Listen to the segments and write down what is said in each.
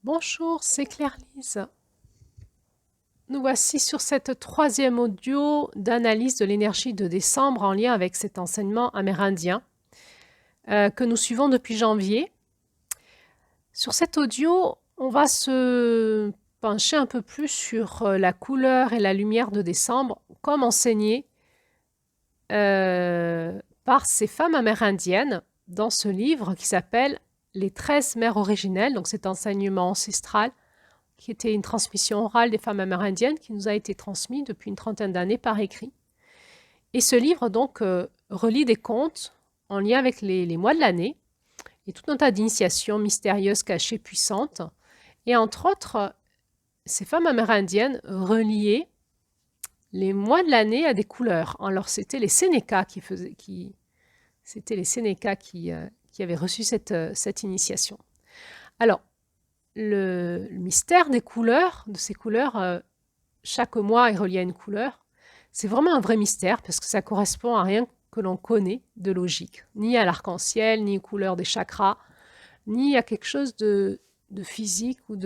Bonjour, c'est Claire-Lise. Nous voici sur cette troisième audio d'analyse de l'énergie de décembre en lien avec cet enseignement amérindien que nous suivons depuis janvier. Sur cet audio, on va se pencher un peu plus sur la couleur et la lumière de décembre, comme enseigné par ces femmes amérindiennes dans ce livre qui s'appelle Les 13 mères originelles, donc cet enseignement ancestral qui était une transmission orale des femmes amérindiennes qui nous a été transmis depuis une trentaine d'années par écrit. Et ce livre, donc, relie des contes en lien avec les mois de l'année et tout un tas d'initiations mystérieuses, cachées, puissantes. Et entre autres, ces femmes amérindiennes reliaient les mois de l'année à des couleurs. Alors, c'était les Sénécas c'était les Sénécas qui avaient reçu cette initiation. Alors, le mystère des couleurs, de ces couleurs, chaque mois est relié à une couleur, c'est vraiment un vrai mystère parce que ça correspond à rien que l'on connaît de logique, ni à l'arc-en-ciel, ni aux couleurs des chakras, ni à quelque chose de physique ou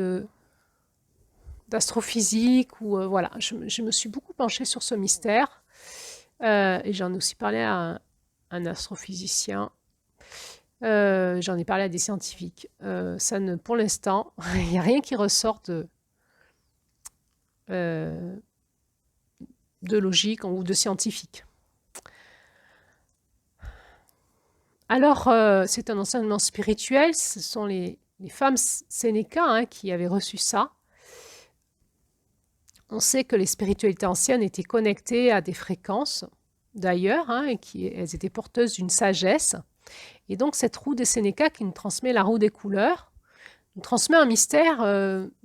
d'astrophysique. Voilà, je me suis beaucoup penchée sur ce mystère et j'en ai aussi parlé à un astrophysicien. J'en ai parlé à des scientifiques. Pour l'instant, il n'y a rien qui ressort euh, de logique ou de scientifique. Alors, c'est un enseignement spirituel. Ce sont les femmes Sénéca qui avaient reçu ça. On sait que les spiritualités anciennes étaient connectées à des fréquences, d'ailleurs, et qu'elles étaient porteuses d'une sagesse. Et donc, cette roue des Sénéca qui nous transmet la roue des couleurs, nous transmet un mystère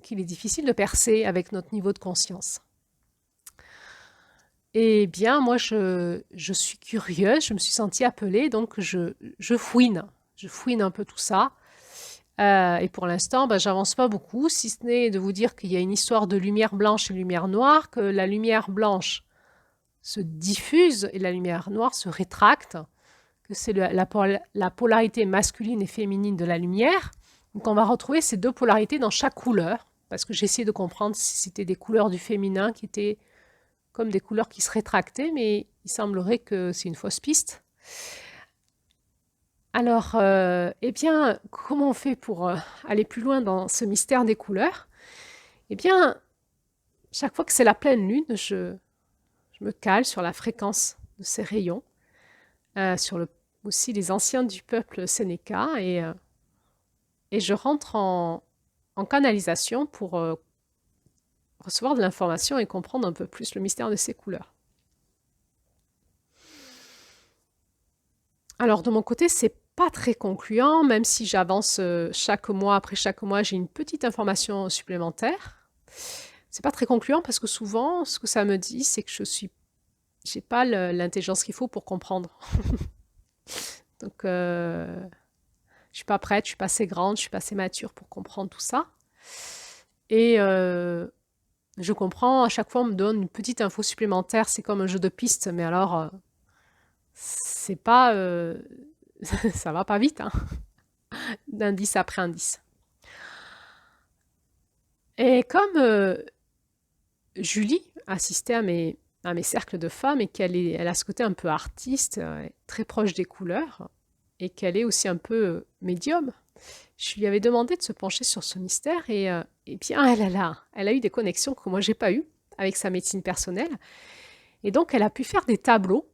qu'il est difficile de percer avec notre niveau de conscience. Eh bien, moi, je suis curieuse, je me suis sentie appelée, donc je fouine. Je fouine un peu tout ça. Et pour l'instant, j'avance pas beaucoup, si ce n'est de vous dire qu'il y a une histoire de lumière blanche et lumière noire, que la lumière blanche se diffuse et la lumière noire se rétracte, que c'est la polarité masculine et féminine de la lumière. Donc on va retrouver ces deux polarités dans chaque couleur, parce que j'ai essayé de comprendre si c'était des couleurs du féminin qui étaient comme des couleurs qui se rétractaient, mais il semblerait que c'est une fausse piste. Alors, eh bien, comment on fait pour aller plus loin dans ce mystère des couleurs? Eh bien, chaque fois que c'est la pleine lune, je me cale sur la fréquence de ces rayons, aussi les anciens du peuple Sénéca, et je rentre en canalisation pour recevoir de l'information et comprendre un peu plus le mystère de ces couleurs. Alors, de mon côté, c'est pas très concluant, même si j'avance chaque mois, après chaque mois, j'ai une petite information supplémentaire. C'est pas très concluant parce que souvent, ce que ça me dit, c'est que j'ai pas l'intelligence qu'il faut pour comprendre. Donc, je suis pas prête, je suis pas assez grande, je suis pas assez mature pour comprendre tout ça. Et je comprends, à chaque fois, on me donne une petite info supplémentaire. C'est comme un jeu de pistes, mais alors, c'est pas, ça va pas vite, d'indice après indice. Et comme Julie assistait à mes cercles de femmes et elle a ce côté un peu artiste, très proche des couleurs, et qu'elle est aussi un peu médium, je lui avais demandé de se pencher sur ce mystère et bien elle a eu des connexions que moi j'ai pas eues avec sa médecine personnelle. Et donc elle a pu faire des tableaux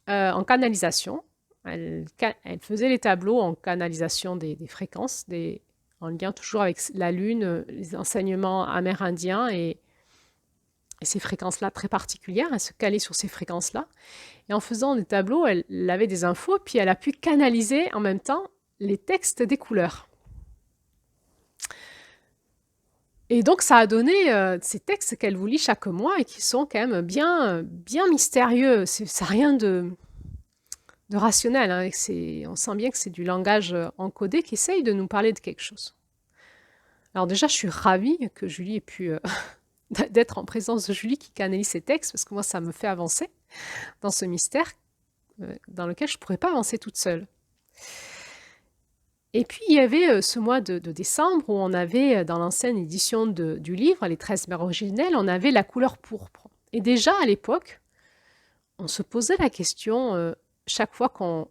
en canalisation. Elle faisait les tableaux en canalisation des fréquences, en lien toujours avec la lune, les enseignements amérindiens et ces fréquences-là très particulières. Elle se calait sur ces fréquences-là. Et en faisant des tableaux, elle avait des infos, puis elle a pu canaliser en même temps les textes des couleurs. Et donc, ça a donné ces textes qu'elle vous lit chaque mois et qui sont quand même bien mystérieux. Ça n'a rien de rationnel. On sent bien que c'est du langage encodé qui essaye de nous parler de quelque chose. Alors déjà, je suis ravie que Julie ait pu d'être en présence de Julie qui canalise ces textes, parce que moi, ça me fait avancer dans ce mystère dans lequel je ne pourrais pas avancer toute seule. Et puis, il y avait ce mois de décembre où on avait, dans l'ancienne édition du livre, Les 13 mères originelles, on avait la couleur pourpre. Et déjà, à l'époque, on se posait la question, chaque fois qu'on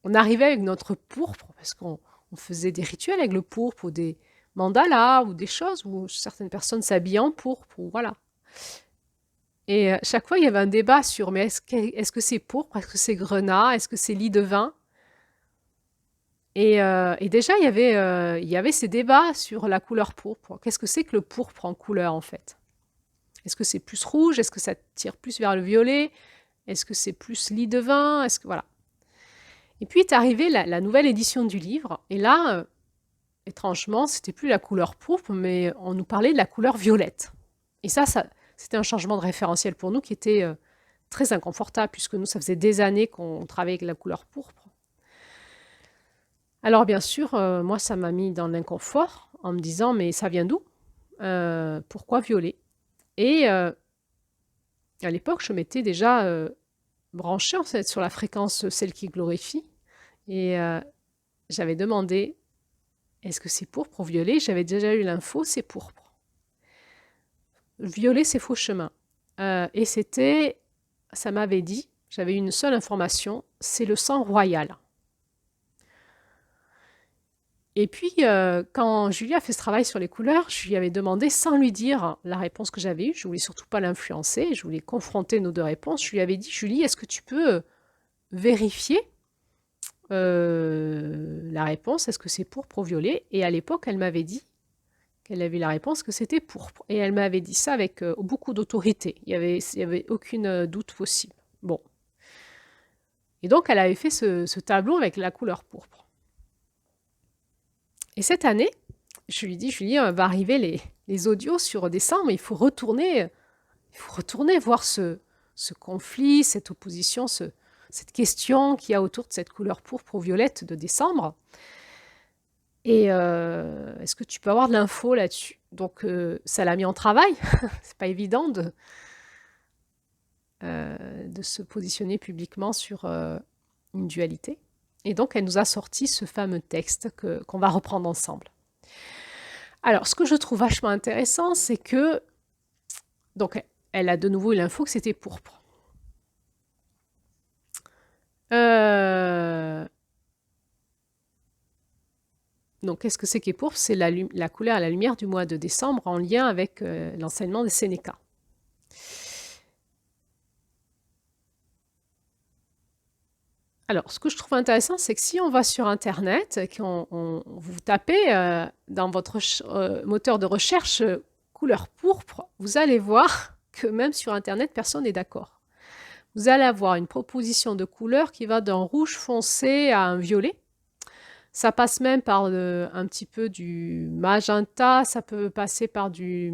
arrivait avec notre pourpre, parce qu'on faisait des rituels avec le pourpre, ou des mandalas, ou des choses où certaines personnes s'habillaient en pourpre, ou voilà. Et chaque fois, il y avait un débat sur, mais est-ce que c'est pourpre, est-ce que c'est grenat, est-ce que c'est lit de vin? Et déjà, il y avait ces débats sur la couleur pourpre. Qu'est-ce que c'est que le pourpre en couleur, en fait? Est-ce que c'est plus rouge? Est-ce que ça tire plus vers le violet? Est-ce que c'est plus lit de vin? Est-ce que voilà. Et puis est arrivée la nouvelle édition du livre. Et là, étrangement, c'était plus la couleur pourpre, mais on nous parlait de la couleur violette. Et ça c'était un changement de référentiel pour nous qui était très inconfortable, puisque nous, ça faisait des années qu'on travaillait avec la couleur pourpre. Alors bien sûr, moi, ça m'a mis dans l'inconfort en me disant, mais ça vient d'où? Pourquoi violet? Et à l'époque, je m'étais déjà branchée en fait, sur la fréquence celle qui glorifie. Et j'avais demandé, est-ce que c'est pourpre ou violet? J'avais déjà eu l'info, c'est pourpre. Violet, c'est faux chemin. Et ça m'avait dit, j'avais une seule information, c'est le sang royal. Et puis, quand Julie a fait ce travail sur les couleurs, je lui avais demandé, sans lui dire la réponse que j'avais eue, je voulais surtout pas l'influencer, je voulais confronter nos deux réponses, je lui avais dit, Julie, est-ce que tu peux vérifier la réponse, est-ce que c'est pourpre ou violet? Et à l'époque, elle m'avait dit qu'elle avait la réponse que c'était pourpre. Et elle m'avait dit ça avec beaucoup d'autorité, il y avait aucune doute possible. Bon. Et donc, elle avait fait ce tableau avec la couleur pourpre. Et cette année, je lui dis, Julie, va arriver les audios sur décembre, il faut retourner voir ce conflit, cette opposition, cette question qu'il y a autour de cette couleur pourpre ou violette de décembre. Et est-ce que tu peux avoir de l'info là-dessus? Donc, ça l'a mis en travail. C'est pas évident de se positionner publiquement sur une dualité. Et donc, elle nous a sorti ce fameux texte qu'on va reprendre ensemble. Alors, ce que je trouve vachement intéressant, c'est que, donc, elle a de nouveau eu l'info que c'était pourpre. Donc, qu'est-ce que c'est qu'est pourpre? C'est la couleur à la lumière du mois de décembre en lien avec l'enseignement des Sénéca. Alors, ce que je trouve intéressant, c'est que si on va sur Internet, vous tapez dans votre moteur de recherche couleur pourpre, vous allez voir que même sur Internet, personne n'est d'accord. Vous allez avoir une proposition de couleur qui va d'un rouge foncé à un violet. Ça passe même par un petit peu du magenta, ça peut passer par du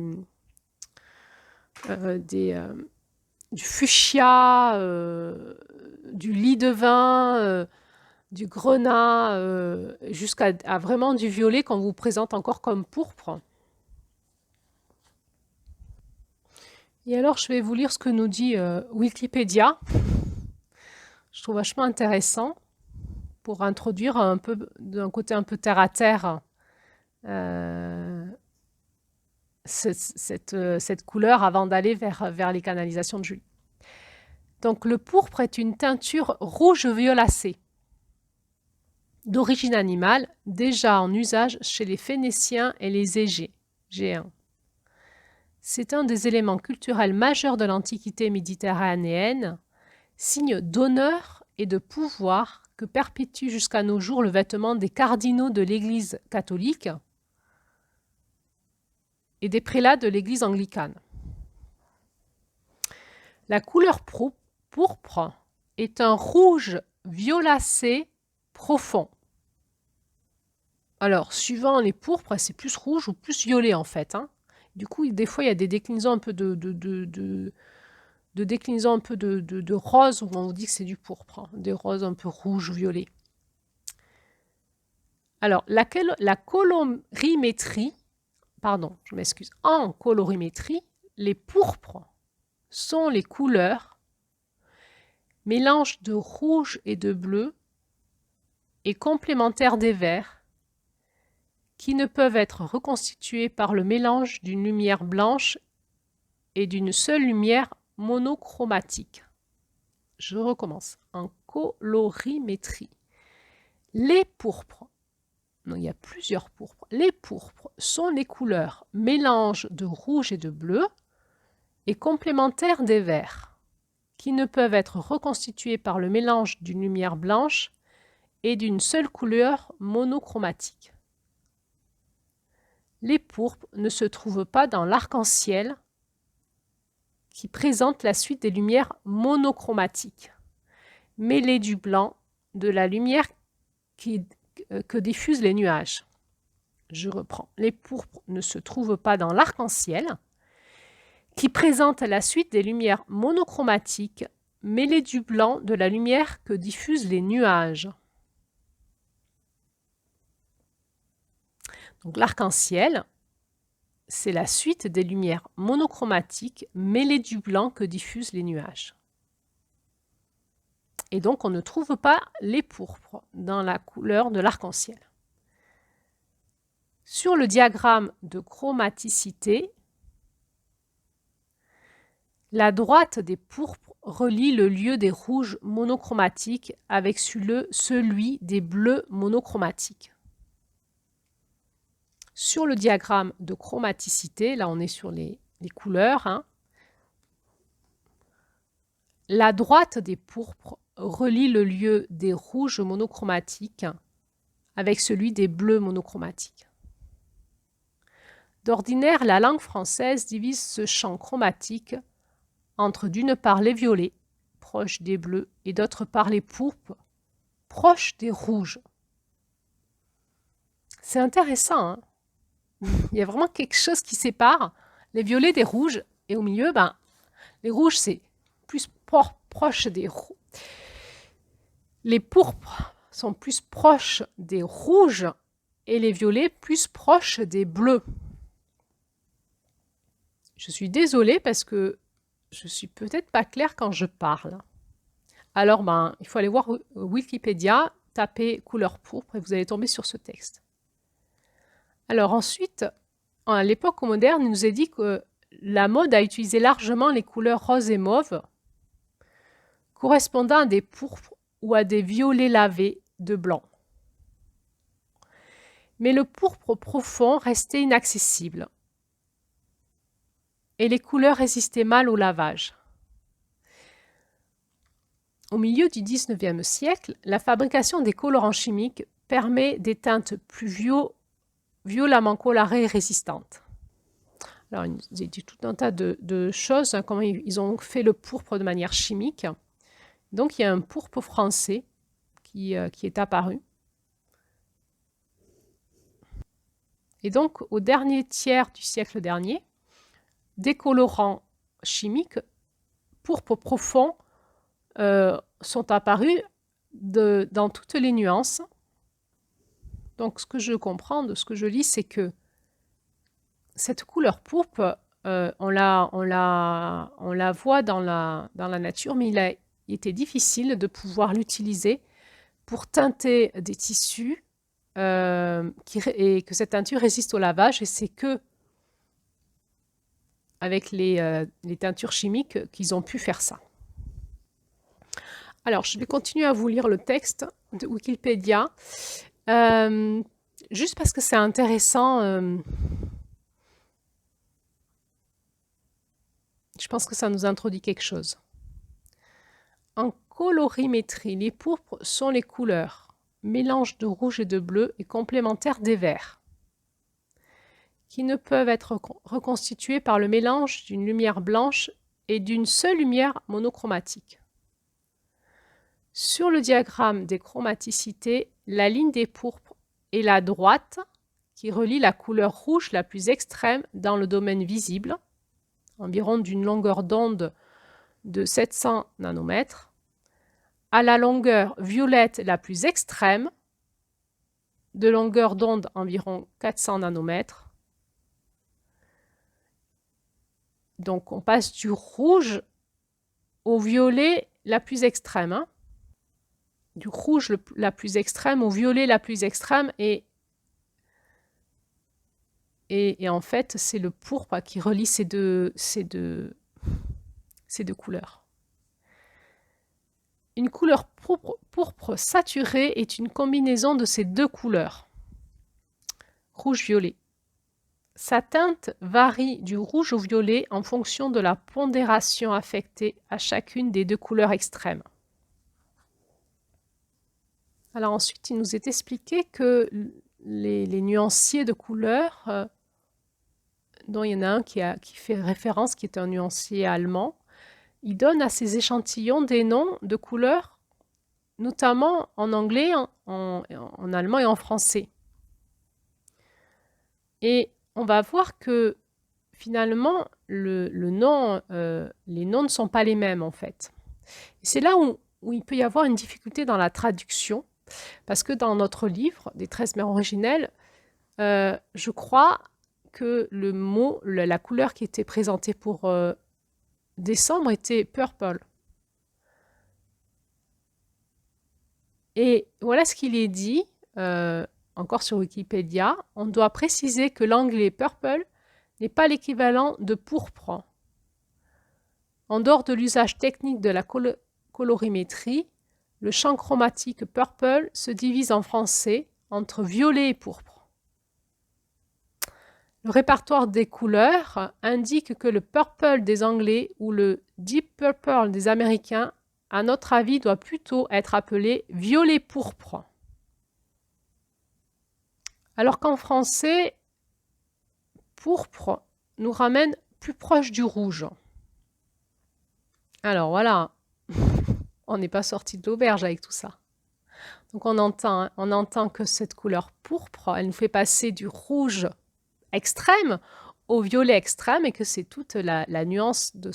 fuchsia, du lit de vin, du grenat, jusqu'à vraiment du violet qu'on vous présente encore comme pourpre. Et alors, je vais vous lire ce que nous dit Wikipédia. Je trouve vachement intéressant pour introduire un peu d'un côté un peu terre à terre cette couleur avant d'aller vers les canalisations de Julie. Donc le pourpre est une teinture rouge violacée d'origine animale, déjà en usage chez les Phéniciens et les Égéens. C'est un des éléments culturels majeurs de l'Antiquité méditerranéenne, signe d'honneur et de pouvoir que perpétue jusqu'à nos jours le vêtement des cardinaux de l'Église catholique et des prélats de l'Église anglicane. La couleur pourpre est un rouge violacé profond. Alors, suivant les pourpres, c'est plus rouge ou plus violet en fait. Du coup, des fois, il y a des déclinaisons un peu de rose où on vous dit que c'est du pourpre, des roses un peu rouge ou violet. Alors, la colorimétrie, pardon, je m'excuse, en colorimétrie, les pourpres sont les couleurs mélange de rouge et de bleu et complémentaires des verts qui ne peuvent être reconstituées par le mélange d'une lumière blanche et d'une seule lumière monochromatique. Je recommence. En colorimétrie. Les pourpres, non, il y a plusieurs pourpres. Les pourpres sont les couleurs mélange de rouge et de bleu et complémentaires des verts, qui ne peuvent être reconstitués par le mélange d'une lumière blanche et d'une seule couleur monochromatique. Les pourpres ne se trouvent pas dans l'arc-en-ciel qui présente la suite des lumières monochromatiques, mêlées du blanc de la lumière que diffusent les nuages. Je reprends. Les pourpres ne se trouvent pas dans l'arc-en-ciel qui présente la suite des lumières monochromatiques, mêlées du blanc de la lumière que diffusent les nuages. Donc l'arc-en-ciel, c'est la suite des lumières monochromatiques mêlées du blanc que diffusent les nuages. Et donc on ne trouve pas les pourpres dans la couleur de l'arc-en-ciel. Sur le diagramme de chromaticité, la droite des pourpres relie le lieu des rouges monochromatiques avec celui des bleus monochromatiques. Sur le diagramme de chromaticité, là on est sur les couleurs, hein, la droite des pourpres relie le lieu des rouges monochromatiques avec celui des bleus monochromatiques. D'ordinaire, la langue française divise ce champ chromatique entre d'une part les violets, proches des bleus, et d'autre part les pourpres, proches des rouges. C'est intéressant, hein? Il y a vraiment quelque chose qui sépare les violets des rouges, et au milieu, les rouges, c'est plus proche des rouges. Les pourpres sont plus proches des rouges, et les violets plus proches des bleus. Je suis désolée parce que je suis peut-être pas claire quand je parle. Alors, il faut aller voir Wikipédia, taper couleur pourpre et vous allez tomber sur ce texte. Alors ensuite, à l'époque moderne, il nous est dit que la mode a utilisé largement les couleurs rose et mauve, correspondant à des pourpres ou à des violets lavés de blanc. Mais le pourpre profond restait inaccessible et les couleurs résistaient mal au lavage. Au milieu du XIXe siècle, la fabrication des colorants chimiques permet des teintes plus violemment colorées et résistantes. Alors, il nous a dit tout un tas de choses, hein, comment ils ont fait le pourpre de manière chimique. Donc, il y a un pourpre français qui est apparu. Et donc, au dernier tiers du siècle dernier, des colorants chimiques, pourpre profond, sont apparus dans toutes les nuances. Donc, ce que je comprends de ce que je lis, c'est que cette couleur pourpre, on la voit dans la nature, mais il était difficile de pouvoir l'utiliser pour teinter des tissus et que cette teinture résiste au lavage. Et c'est que avec les teintures chimiques qu'ils ont pu faire ça. Alors, je vais continuer à vous lire le texte de Wikipédia, juste parce que c'est intéressant. Je pense que ça nous introduit quelque chose. En colorimétrie, les pourpres sont les couleurs, mélange de rouge et de bleu et complémentaires des verts, qui ne peuvent être reconstitués par le mélange d'une lumière blanche et d'une seule lumière monochromatique. Sur le diagramme des chromaticités, la ligne des pourpres est la droite qui relie la couleur rouge la plus extrême dans le domaine visible, environ d'une longueur d'onde de 700 nanomètres, à la longueur violette la plus extrême, de longueur d'onde environ 400 nanomètres. Donc on passe du rouge au violet la plus extrême, hein, du rouge la plus extrême au violet la plus extrême, et Et en fait, c'est le pourpre qui relie ces deux couleurs. Une couleur pourpre saturée est une combinaison de ces deux couleurs, rouge-violet. Sa teinte varie du rouge au violet en fonction de la pondération affectée à chacune des deux couleurs extrêmes. Alors ensuite, il nous est expliqué que les nuanciers de couleurs, dont il y en a un qui fait référence, qui est un nuancier allemand, il donne à ces échantillons des noms de couleurs, notamment en anglais, en allemand et en français. Et on va voir que finalement, les noms ne sont pas les mêmes en fait. C'est là où il peut y avoir une difficulté dans la traduction, parce que dans notre livre, des 13 mers originelles, je crois que le mot, la couleur qui était présentée pour décembre était purple. Et voilà ce qu'il est dit, encore sur Wikipédia. On doit préciser que l'anglais purple n'est pas l'équivalent de pourpre. En dehors de l'usage technique de la colorimétrie, le champ chromatique purple se divise en français entre violet et pourpre. Le répertoire des couleurs indique que le purple des Anglais ou le deep purple des Américains, à notre avis, doit plutôt être appelé violet pourpre. Alors qu'en français, pourpre nous ramène plus proche du rouge. Alors voilà, on n'est pas sorti de l'auberge avec tout ça. Donc on entend que cette couleur pourpre, elle nous fait passer du rouge extrême au violet extrême et que c'est toute la nuance de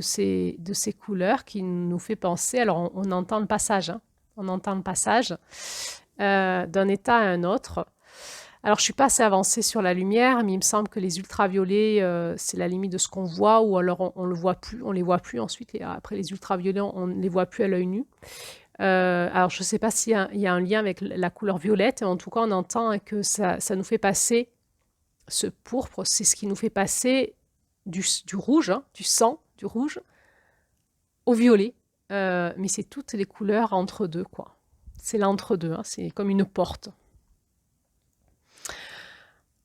ces couleurs qui nous fait penser. Alors on entend le passage, on entend le passage d'un état à un autre. Alors je ne suis pas assez avancée sur la lumière, mais il me semble que les ultraviolets, c'est la limite de ce qu'on voit, ou alors on les voit plus ensuite. Après les ultraviolets, on ne les voit plus à l'œil nu. Alors je ne sais pas s'il y a un lien avec la couleur violette, mais en tout cas on entend que ça nous fait passer, ce pourpre, c'est ce qui nous fait passer du rouge, du sang, du rouge, au violet. Mais c'est toutes les couleurs entre deux, quoi. C'est l'entre-deux, c'est comme une porte.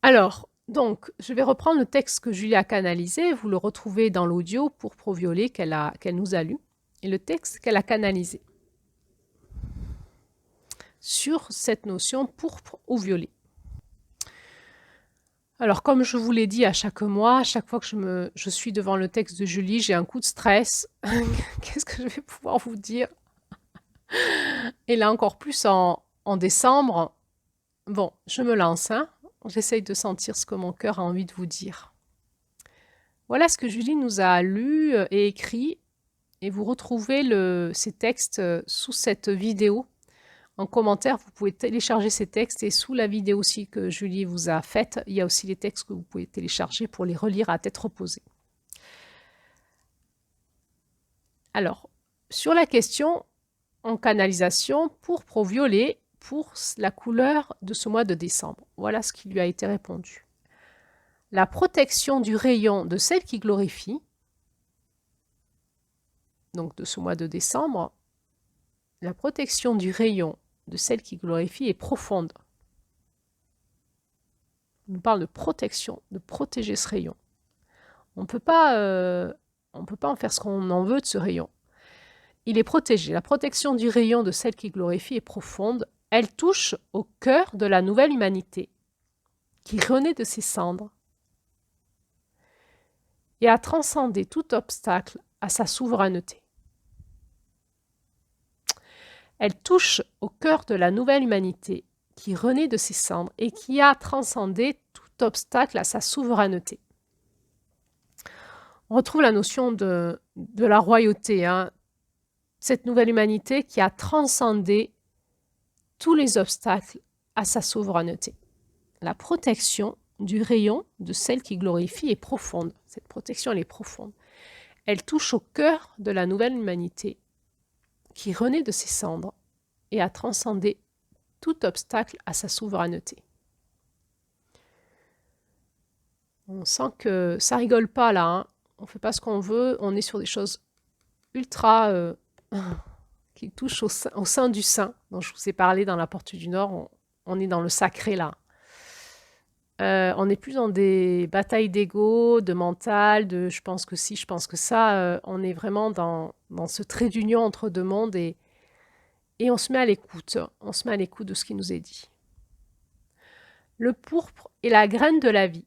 Alors, donc, je vais reprendre le texte que Julie a canalisé. Vous le retrouvez dans l'audio pourpre-violet qu'elle nous a lu, et le texte qu'elle a canalisé sur cette notion pourpre ou violet. Alors, comme je vous l'ai dit à chaque mois, à chaque fois que je suis devant le texte de Julie, j'ai un coup de stress. Qu'est-ce que je vais pouvoir vous dire? Et là, encore plus en décembre. Bon, je me lance, J'essaye de sentir ce que mon cœur a envie de vous dire. Voilà ce que Julie nous a lu et écrit. Et vous retrouvez ces textes sous cette vidéo. En commentaire, vous pouvez télécharger ces textes et sous la vidéo aussi que Julie vous a faite, il y a aussi les textes que vous pouvez télécharger pour les relire à tête reposée. Alors, sur la question en canalisation pourpre ou violet pour la couleur de ce mois de décembre, voilà ce qui lui a été répondu. La protection du rayon de celle qui glorifie, donc de ce mois de décembre, la protection du rayon de celle qui glorifie est profonde. On nous parle de protection, de protéger ce rayon. On ne peut pas en faire ce qu'on en veut de ce rayon. Il est protégé. La protection du rayon de celle qui glorifie est profonde. Elle touche au cœur de la nouvelle humanité qui renaît de ses cendres et a transcendé tout obstacle à sa souveraineté. Elle touche au cœur de la nouvelle humanité qui renaît de ses cendres et qui a transcendé tout obstacle à sa souveraineté. On retrouve la notion de la royauté, cette nouvelle humanité qui a transcendé tous les obstacles à sa souveraineté. La protection du rayon de celle qui glorifie est profonde. Cette protection, elle est profonde. Elle touche au cœur de la nouvelle humanité qui renaît de ses cendres et a transcendé tout obstacle à sa souveraineté. On sent que ça rigole pas là, hein. On fait pas ce qu'on veut, on est sur des choses ultra qui touchent au sein du sein, dont je vous ai parlé dans la Porte du Nord. On est dans le sacré là. On n'est plus dans des batailles d'ego, de mental, de je pense que si, je pense que ça. On est vraiment dans ce trait d'union entre deux mondes et on se met à l'écoute. On se met à l'écoute de ce qui nous est dit. Le pourpre est la graine de la vie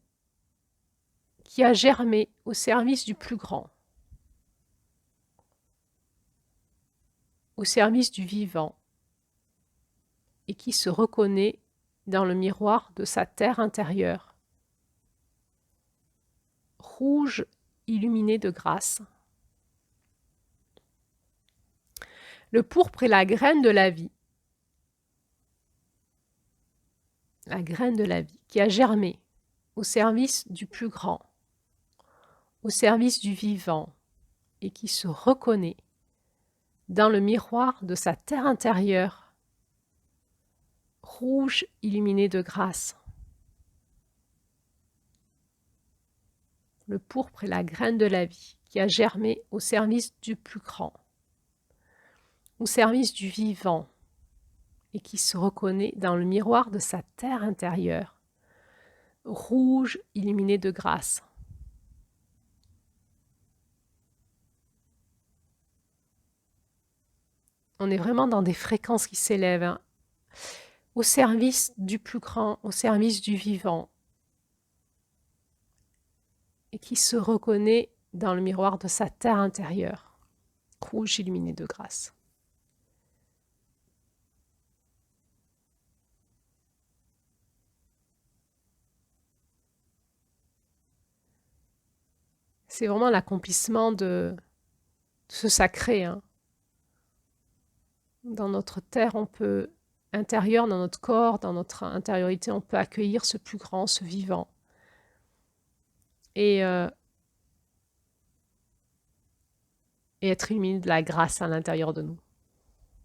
qui a germé au service du plus grand, au service du vivant, et qui se reconnaît dans le miroir de sa terre intérieure, rouge illuminé de grâce. Le pourpre est la graine de la vie qui a germé au service du plus grand, au service du vivant, et qui se reconnaît dans le miroir de sa terre intérieure, rouge illuminé de grâce. Le pourpre est la graine de la vie qui a germé au service du plus grand, au service du vivant, et qui se reconnaît dans le miroir de sa terre intérieure, rouge illuminé de grâce. On est vraiment dans des fréquences qui s'élèvent, hein, au service du plus grand, au service du vivant, et qui se reconnaît dans le miroir de sa terre intérieure, rouge illuminé de grâce. C'est vraiment l'accomplissement de ce sacré, hein. Dans notre terre, on peut, intérieur, dans notre corps, dans notre intériorité, on peut accueillir ce plus grand, ce vivant. Et être illuminé de la grâce à l'intérieur de nous,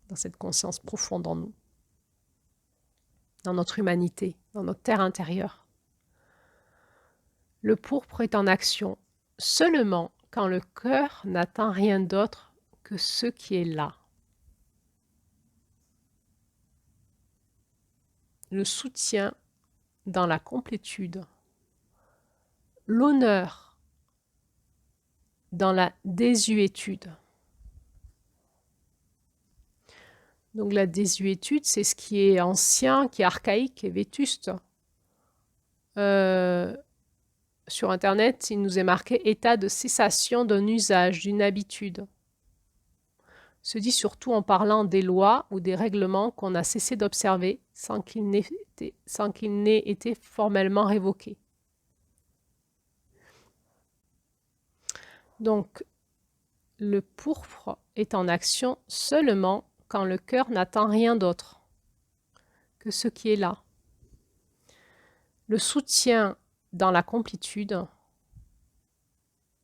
dans cette conscience profonde en nous, dans notre humanité, dans notre terre intérieure. Le pourpre est en action seulement quand le cœur n'attend rien d'autre que ce qui est là. Le soutien dans la complétude, l'honneur dans la désuétude. Donc la désuétude, c'est ce qui est ancien, qui est archaïque, qui est vétuste. Sur Internet, il nous est marqué « état de cessation d'un usage, d'une habitude ». Se dit surtout en parlant des lois ou des règlements qu'on a cessé d'observer sans qu'ils n'aient été formellement révoqués. Donc, le pourpre est en action seulement quand le cœur n'attend rien d'autre que ce qui est là. Le soutien dans la complétude,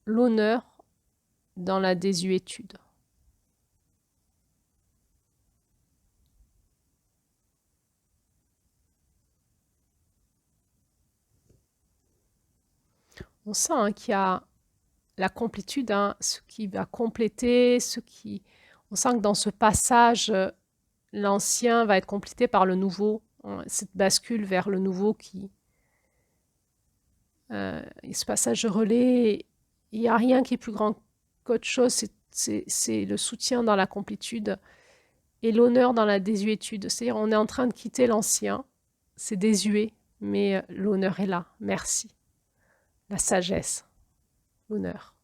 l'honneur dans la désuétude. On sent qu'il y a la complétude, hein, ce qui va compléter, on sent que dans ce passage, l'ancien va être complété par le nouveau, hein, cette bascule vers le nouveau et ce passage de relais, il n'y a rien qui est plus grand qu'autre chose, c'est le soutien dans la complétude et l'honneur dans la désuétude. C'est-à-dire on est en train de quitter l'ancien, c'est désuet, mais l'honneur est là, merci. La sagesse, l'honneur.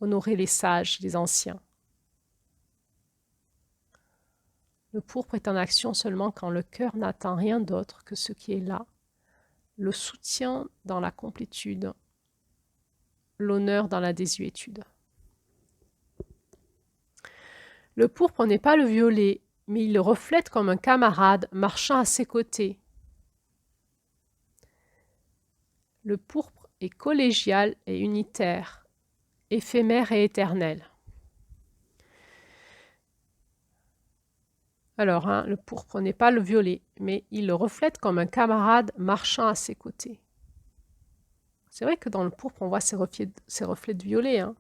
Honorer les sages, les anciens. Le pourpre est en action seulement quand le cœur n'attend rien d'autre que ce qui est là. Le soutien dans la complétude, l'honneur dans la désuétude. Le pourpre n'est pas le violet, mais il le reflète comme un camarade marchant à ses côtés. Le pourpre est collégial et unitaire, éphémère et éternel. Alors, hein, le pourpre n'est pas le violet, mais il le reflète comme un camarade marchant à ses côtés. C'est vrai que dans le pourpre, on voit ces reflets de violet, hein.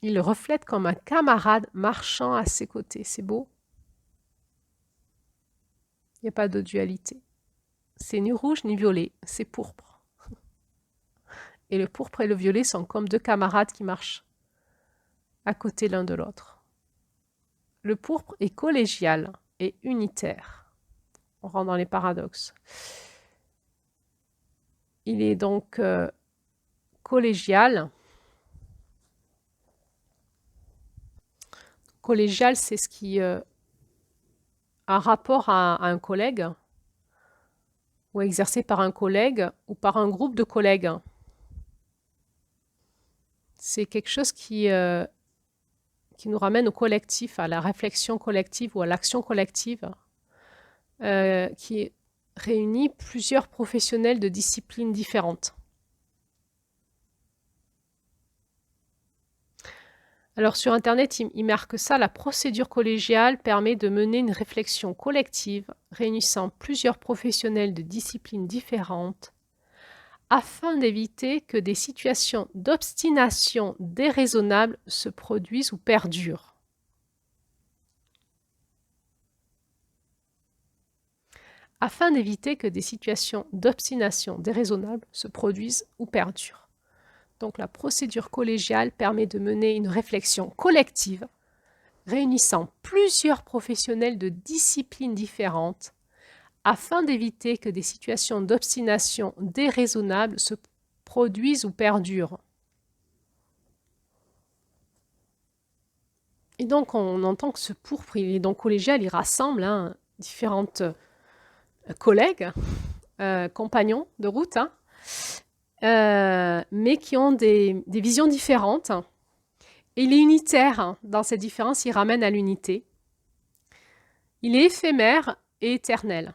Il le reflète comme un camarade marchant à ses côtés. C'est beau. Il n'y a pas de dualité. C'est ni rouge ni violet, c'est pourpre. Et le pourpre et le violet sont comme deux camarades qui marchent à côté l'un de l'autre. Le pourpre est collégial et unitaire. On rentre dans les paradoxes. Il est donc collégial. Collégial, c'est ce qui a rapport à un collègue, ou exercé par un collègue, ou par un groupe de collègues. C'est quelque chose qui nous ramène au collectif, à la réflexion collective ou à l'action collective, qui réunit plusieurs professionnels de disciplines différentes. Alors sur Internet, il marque ça, la procédure collégiale permet de mener une réflexion collective réunissant plusieurs professionnels de disciplines différentes afin d'éviter que des situations d'obstination déraisonnable se produisent ou perdurent. Afin d'éviter que des situations d'obstination déraisonnable se produisent ou perdurent. Donc la procédure collégiale permet de mener une réflexion collective réunissant plusieurs professionnels de disciplines différentes afin d'éviter que des situations d'obstination déraisonnable se produisent ou perdurent. Et donc on entend que ce pourpre, il est donc collégial, il rassemble différentes collègues, compagnons de route, mais qui ont des visions différentes. Et il est unitaire. Dans cette différence, il ramène à l'unité. Il est éphémère et éternel.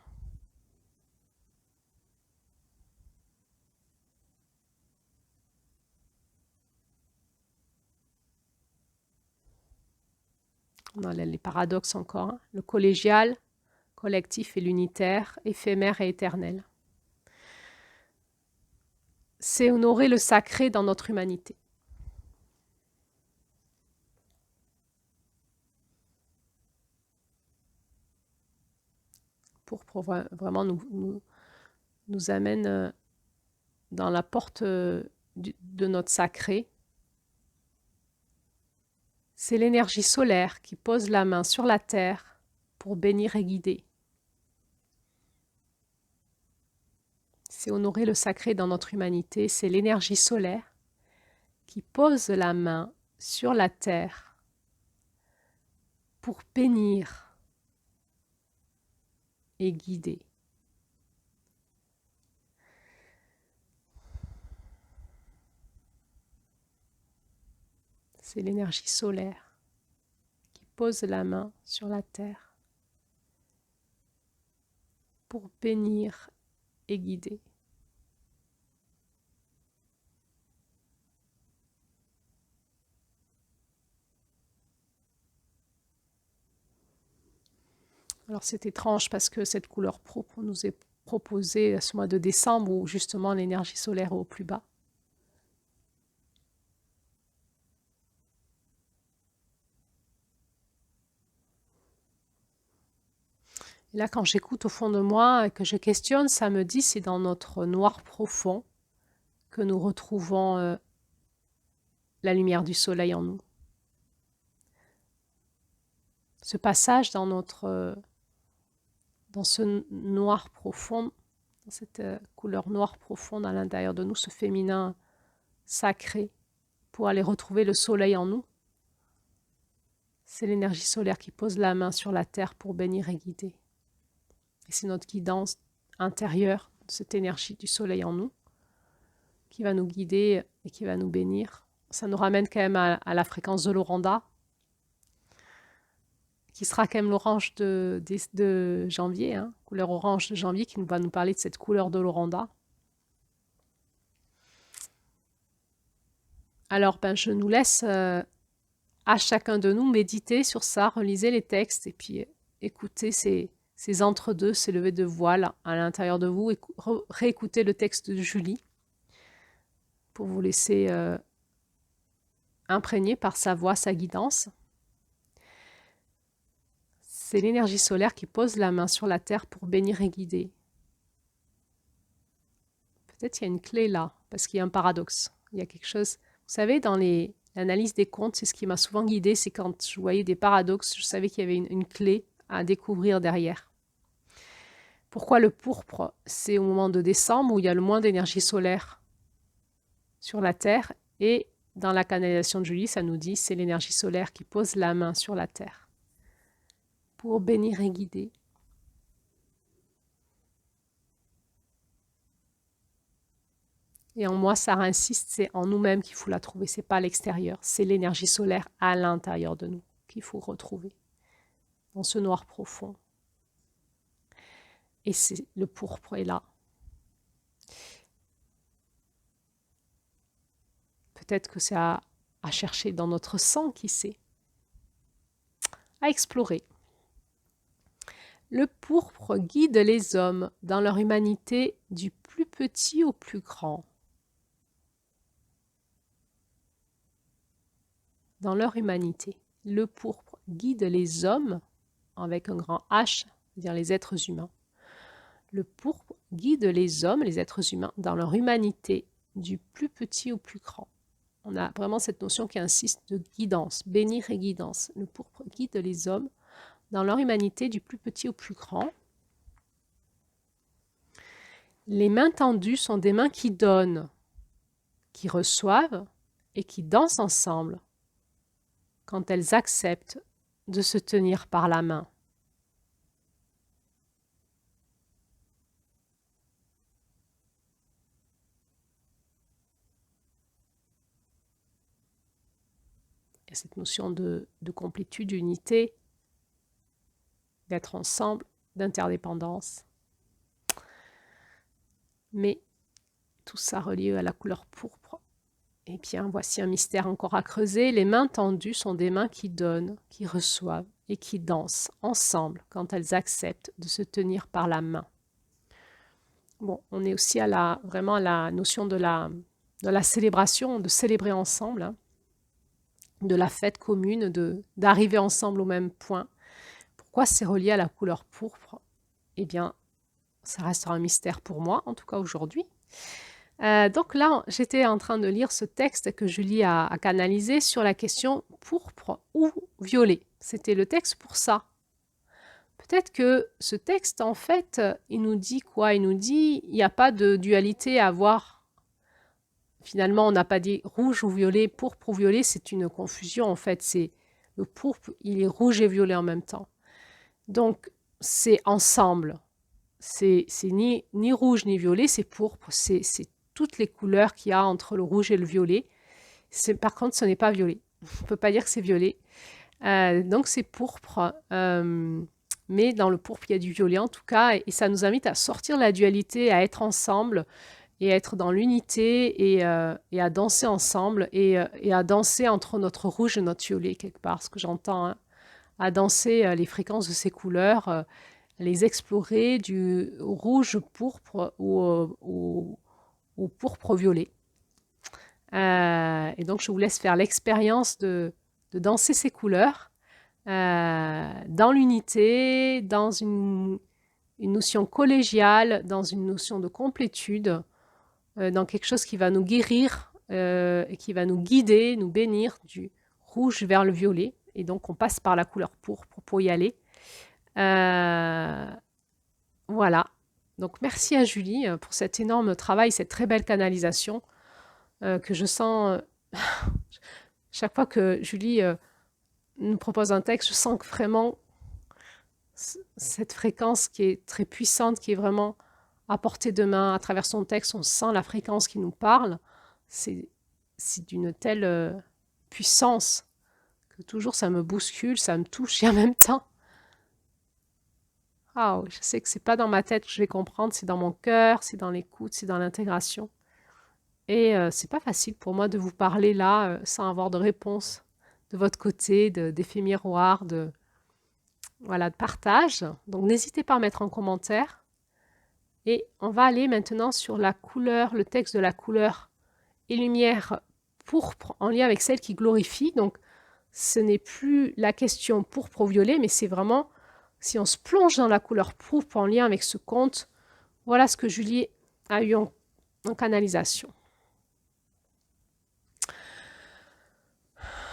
On a les paradoxes encore. Le collégial, collectif et l'unitaire, éphémère et éternel. C'est honorer le sacré dans notre humanité. Pour vraiment nous amène dans la porte de notre sacré. C'est l'énergie solaire qui pose la main sur la terre pour bénir et guider. C'est honorer le sacré dans notre humanité, c'est l'énergie solaire qui pose la main sur la terre pour bénir et guider. C'est l'énergie solaire qui pose la main sur la terre pour bénir et guider. Alors c'est étrange parce que cette couleur propre nous est proposée à ce mois de décembre où justement l'énergie solaire est au plus bas. Et là, quand j'écoute au fond de moi et que je questionne, ça me dit c'est dans notre noir profond que nous retrouvons la lumière du soleil en nous. Ce passage dans ce noir profond, dans cette couleur noire profonde à l'intérieur de nous, ce féminin sacré, pour aller retrouver le soleil en nous, c'est l'énergie solaire qui pose la main sur la terre pour bénir et guider. Et c'est notre guidance intérieure, cette énergie du soleil en nous, qui va nous guider et qui va nous bénir. Ça nous ramène quand même à la fréquence de l'Oranda, qui sera quand même l'orange de janvier, couleur orange de janvier, qui va nous parler de cette couleur de l'Oranda. Alors, je nous laisse à chacun de nous méditer sur ça, relisez les textes et puis écoutez ces ces entre-deux, ces levées de voile à l'intérieur de vous. Et réécoutez le texte de Julie pour vous laisser imprégner par sa voix, sa guidance. C'est l'énergie solaire qui pose la main sur la terre pour bénir et guider. Peut-être qu'il y a une clé là, parce qu'il y a un paradoxe. Il y a quelque chose... Vous savez, dans l'analyse des contes, c'est ce qui m'a souvent guidée, c'est quand je voyais des paradoxes, je savais qu'il y avait une clé à découvrir derrière. Pourquoi le pourpre? C'est au moment de décembre où il y a le moins d'énergie solaire sur la Terre, et dans la canalisation de Julie, ça nous dit c'est l'énergie solaire qui pose la main sur la Terre pour bénir et guider. Et en moi, Sarah insiste, c'est en nous-mêmes qu'il faut la trouver, c'est pas à l'extérieur, c'est l'énergie solaire à l'intérieur de nous qu'il faut retrouver, dans ce noir profond. Et c'est le pourpre est là. Peut-être que c'est à chercher dans notre sang, qui sait, à explorer. Le pourpre guide les hommes dans leur humanité du plus petit au plus grand. Dans leur humanité, le pourpre guide les hommes, avec un grand H, c'est-à-dire les êtres humains. Le pourpre guide les hommes, les êtres humains, dans leur humanité du plus petit au plus grand. On a vraiment cette notion qui insiste de guidance, bénir et guidance. Le pourpre guide les hommes dans leur humanité du plus petit au plus grand. Les mains tendues sont des mains qui donnent, qui reçoivent et qui dansent ensemble quand elles acceptent de se tenir par la main. Il y a cette notion de complétude, d'unité, d'être ensemble, d'interdépendance. Mais tout ça relié à la couleur pourpre. Eh bien, voici un mystère encore à creuser. Les mains tendues sont des mains qui donnent, qui reçoivent et qui dansent ensemble quand elles acceptent de se tenir par la main. Bon, on est aussi vraiment à la notion de la célébration, de célébrer ensemble, hein, de la fête commune, d'arriver ensemble au même point. Pourquoi c'est relié à la couleur pourpre? Eh bien, ça restera un mystère pour moi, en tout cas aujourd'hui. Donc là, j'étais en train de lire ce texte que Julie a canalisé sur la question pourpre ou violet. C'était le texte pour ça. Peut-être que ce texte, en fait, il nous dit quoi? Il nous dit il n'y a pas de dualité à avoir. Finalement, on n'a pas dit rouge ou violet, pourpre ou violet, c'est une confusion en fait. C'est le pourpre, il est rouge et violet en même temps. Donc, c'est ensemble. C'est ni rouge ni violet, c'est pourpre, c'est toutes les couleurs qu'il y a entre le rouge et le violet. Par contre, ce n'est pas violet. On ne peut pas dire que c'est violet. Donc, c'est pourpre. Mais dans le pourpre, il y a du violet en tout cas. Et ça nous invite à sortir de la dualité, à être ensemble et à être dans l'unité et à danser ensemble et à danser entre notre rouge et notre violet quelque part, ce que j'entends. Hein, à danser les fréquences de ces couleurs, les explorer du rouge pourpre au pourpre violet. Et donc, je vous laisse faire l'expérience de danser ces couleurs dans l'unité, dans une notion collégiale, dans une notion de complétude, dans quelque chose qui va nous guérir et qui va nous guider, nous bénir du rouge vers le violet. Et donc, on passe par la couleur pourpre pour y aller. Voilà. Donc, merci à Julie pour cet énorme travail, cette très belle canalisation que je sens chaque fois que Julie nous propose un texte, je sens que vraiment cette fréquence qui est très puissante, qui est vraiment à portée de main à travers son texte, on sent la fréquence qui nous parle. C'est d'une telle puissance que toujours ça me bouscule, ça me touche et en même temps, je sais que c'est pas dans ma tête que je vais comprendre, c'est dans mon cœur, c'est dans l'écoute, c'est dans l'intégration. Et c'est pas facile pour moi de vous parler là sans avoir de réponse de votre côté, d'effet miroir, voilà, de partage. Donc n'hésitez pas à mettre en commentaire. Et on va aller maintenant sur la couleur, le texte de la couleur et lumière pourpre en lien avec celle qui glorifie. Donc ce n'est plus la question pourpre ou violet, mais c'est vraiment, si on se plonge dans la couleur pourpre en lien avec ce conte, voilà ce que Julie a eu en canalisation.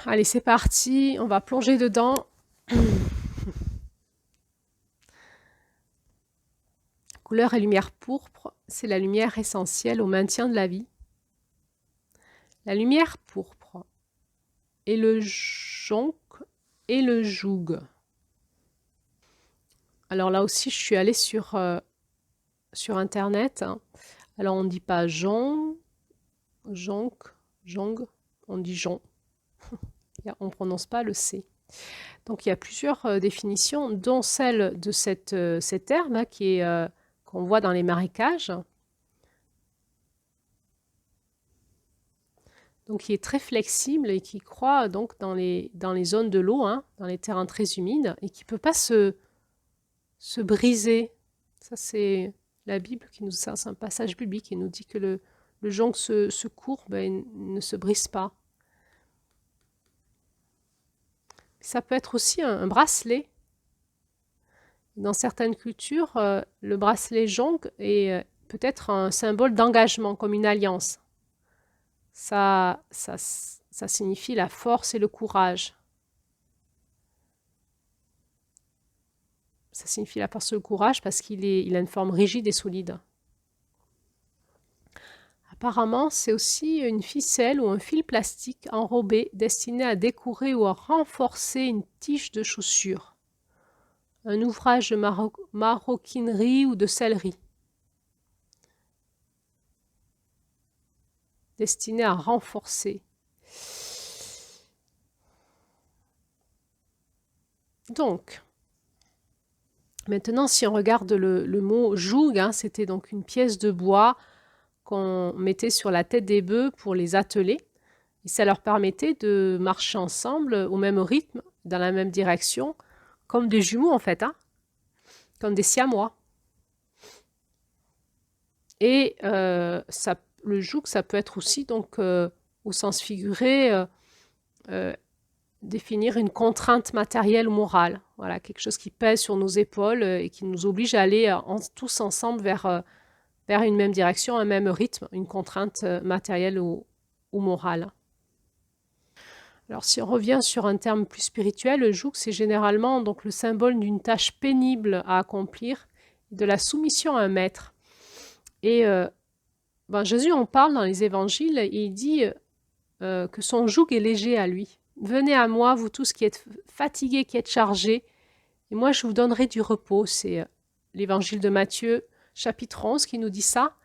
Allez, c'est parti, on va plonger dedans. Couleur et lumière pourpre, c'est la lumière essentielle au maintien de la vie. La lumière pourpre est le jonc et le joug. Alors là aussi, je suis allée sur Internet. Alors on ne dit pas jonc, jonc, jong, on dit jon. On ne prononce pas le C. Donc il y a plusieurs définitions, dont celle de cette herbe hein, qu'on voit dans les marécages. Donc qui est très flexible et qui croît donc dans les zones de l'eau, hein, dans les terrains très humides, et qui ne peut pas se briser. Ça c'est la Bible qui nous, c'est un passage biblique qui nous dit que le jonc se courbe et ne se brise pas. Ça peut être aussi un bracelet. Dans certaines cultures, le bracelet jonc est peut-être un symbole d'engagement, comme une alliance. Ça signifie la force et le courage. Ça signifie la force et le courage parce qu'il a une forme rigide et solide. Apparemment, c'est aussi une ficelle ou un fil plastique enrobé destiné à décorer ou à renforcer une tige de chaussure, un ouvrage de maroquinerie ou de sellerie, destiné à renforcer. Donc, maintenant, si on regarde le mot joug, hein, c'était donc une pièce de bois qu'on mettait sur la tête des bœufs pour les atteler. Et ça leur permettait de marcher ensemble au même rythme, dans la même direction, comme des jumeaux en fait, hein, comme des siamois. Et le joug, ça peut être aussi, donc, au sens figuré, définir une contrainte matérielle ou morale. Voilà, quelque chose qui pèse sur nos épaules et qui nous oblige à aller tous ensemble vers une même direction, un même rythme, une contrainte matérielle ou morale. Alors si on revient sur un terme plus spirituel, le joug, c'est généralement donc le symbole d'une tâche pénible à accomplir, de la soumission à un maître. Et Jésus en parle dans les évangiles et il dit que son joug est léger à lui. Venez à moi, vous tous qui êtes fatigués, qui êtes chargés, et moi je vous donnerai du repos. C'est l'évangile de Matthieu, chapitre 11, qui nous dit ça.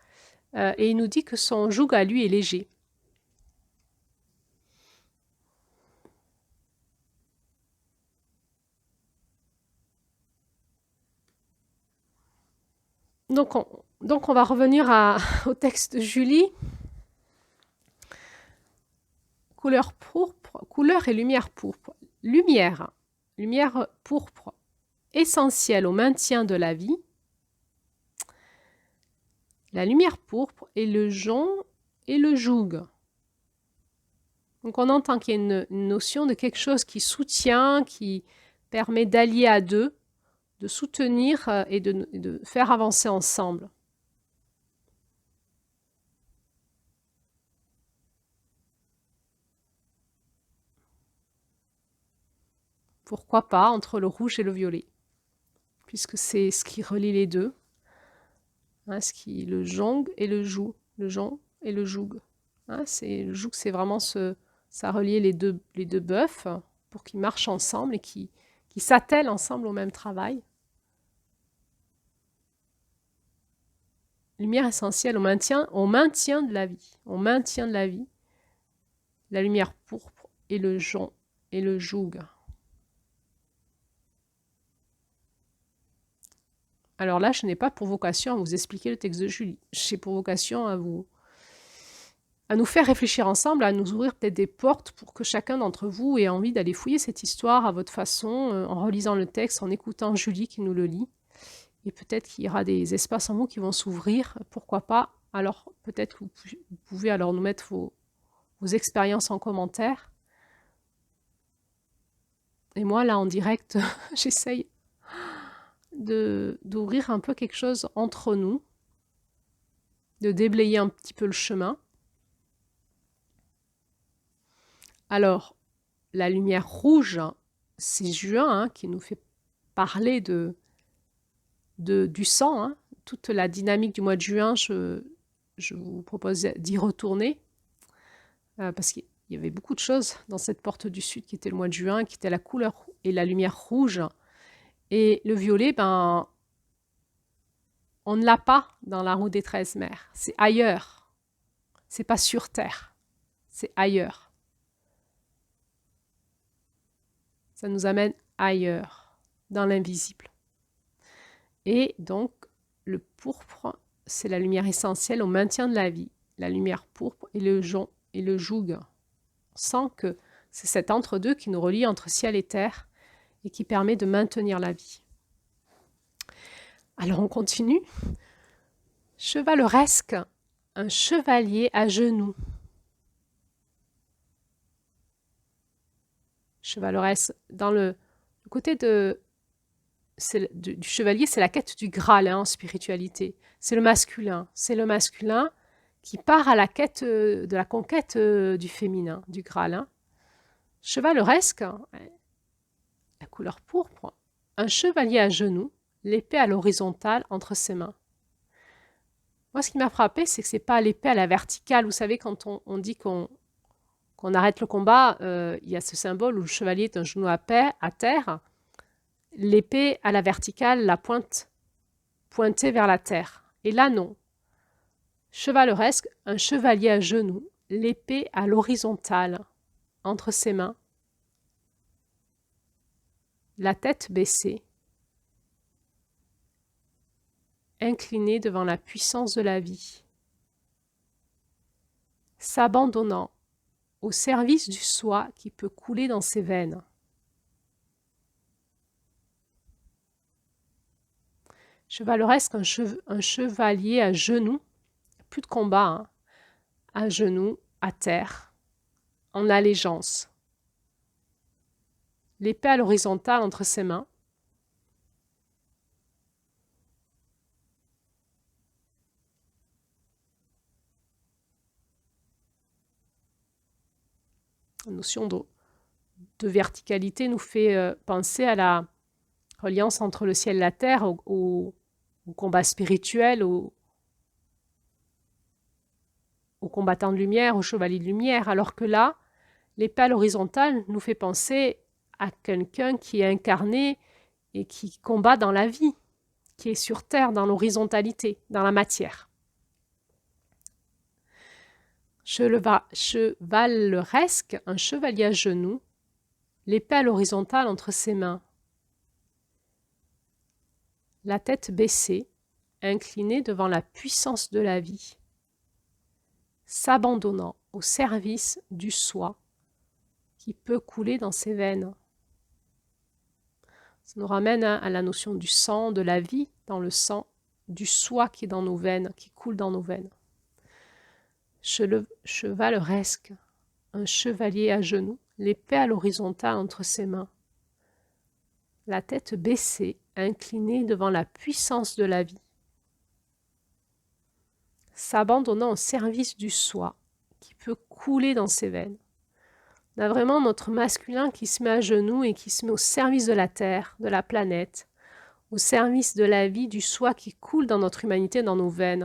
Et il nous dit que son joug à lui est léger. Donc on va revenir au texte de Julie. Couleur pourpre, couleur et lumière pourpre. Lumière pourpre, essentielle au maintien de la vie. La lumière pourpre est le jonc et le joug. Donc on entend qu'il y a une notion de quelque chose qui soutient, qui permet d'allier à deux, de soutenir et de faire avancer ensemble. Pourquoi pas entre le rouge et le violet, puisque c'est ce qui relie les deux. Hein, le jonc et le joug. Le jonc et le joug. Hein, le joug, c'est vraiment ça relier les deux bœufs pour qu'ils marchent ensemble et qui s'attellent ensemble au même travail. Lumière essentielle au maintien de la vie. Au maintien de la vie. La lumière pourpre et le jonc et le joug. Alors là, je n'ai pas pour vocation à vous expliquer le texte de Julie. J'ai pour vocation à vous à nous faire réfléchir ensemble, à nous ouvrir peut-être des portes pour que chacun d'entre vous ait envie d'aller fouiller cette histoire à votre façon, en relisant le texte, en écoutant Julie qui nous le lit. Et peut-être qu'il y aura des espaces en vous qui vont s'ouvrir, pourquoi pas. Alors peut-être que vous pouvez alors nous mettre vos expériences en commentaire. Et moi, là, en direct, j'essaye d'ouvrir un peu quelque chose entre nous, de déblayer un petit peu le chemin. Alors, la lumière rouge, c'est Juin hein, qui nous fait parler du sang. Hein. Toute la dynamique du mois de juin, je vous propose d'y retourner parce qu'il y avait beaucoup de choses dans cette porte du Sud qui était le mois de juin, qui était la couleur et la lumière rouge. Et le violet, ben, on ne l'a pas dans la roue des 13 mers. C'est ailleurs. C'est pas sur Terre. C'est ailleurs. Ça nous amène ailleurs, dans l'invisible. Et donc, le pourpre, c'est la lumière essentielle au maintien de la vie. La lumière pourpre et le joug. On sent que c'est cet entre-deux qui nous relie entre ciel et terre et qui permet de maintenir la vie. Alors on continue. Chevaleresque, un chevalier à genoux. Chevaleresque, dans le côté du chevalier, c'est la quête du Graal hein, en spiritualité. C'est le masculin. C'est le masculin qui part à la quête de la conquête du féminin, du Graal. Hein. Chevaleresque, la couleur pourpre, un chevalier à genoux, l'épée à l'horizontale entre ses mains. Moi, ce qui m'a frappé, c'est que ce n'est pas l'épée à la verticale. Vous savez, quand on dit qu'on arrête le combat, il y a ce symbole où le chevalier est un genou à terre, l'épée à la verticale, la pointe pointée vers la terre. Et là, non. Chevaleresque, un chevalier à genoux, l'épée à l'horizontale, entre ses mains, la tête baissée, incliné devant la puissance de la vie, s'abandonnant au service du soi qui peut couler dans ses veines. Chevaleresque, un chevalier à genoux, plus de combat, hein, à genoux, à terre, en allégeance. L'épée à l'horizontale entre ses mains. La notion de verticalité nous fait penser à la reliance entre le ciel et la terre, au combat spirituel, aux combattants de lumière, aux chevaliers de lumière, alors que là, l'épée à l'horizontale nous fait penser à quelqu'un qui est incarné et qui combat dans la vie, qui est sur terre, dans l'horizontalité, dans la matière. Chevaleresque, un chevalier à genoux, l'épée à l'horizontale entre ses mains, la tête baissée, inclinée devant la puissance de la vie, s'abandonnant au service du soi qui peut couler dans ses veines. Ça nous ramène à la notion du sang, de la vie dans le sang, du soi qui est dans nos veines, qui coule dans nos veines. Chevaleresque, un chevalier à genoux, l'épée à l'horizontale entre ses mains, la tête baissée, inclinée devant la puissance de la vie, s'abandonnant au service du soi qui peut couler dans ses veines. On a vraiment notre masculin qui se met à genoux et qui se met au service de la terre, de la planète, au service de la vie, du soi qui coule dans notre humanité, dans nos veines.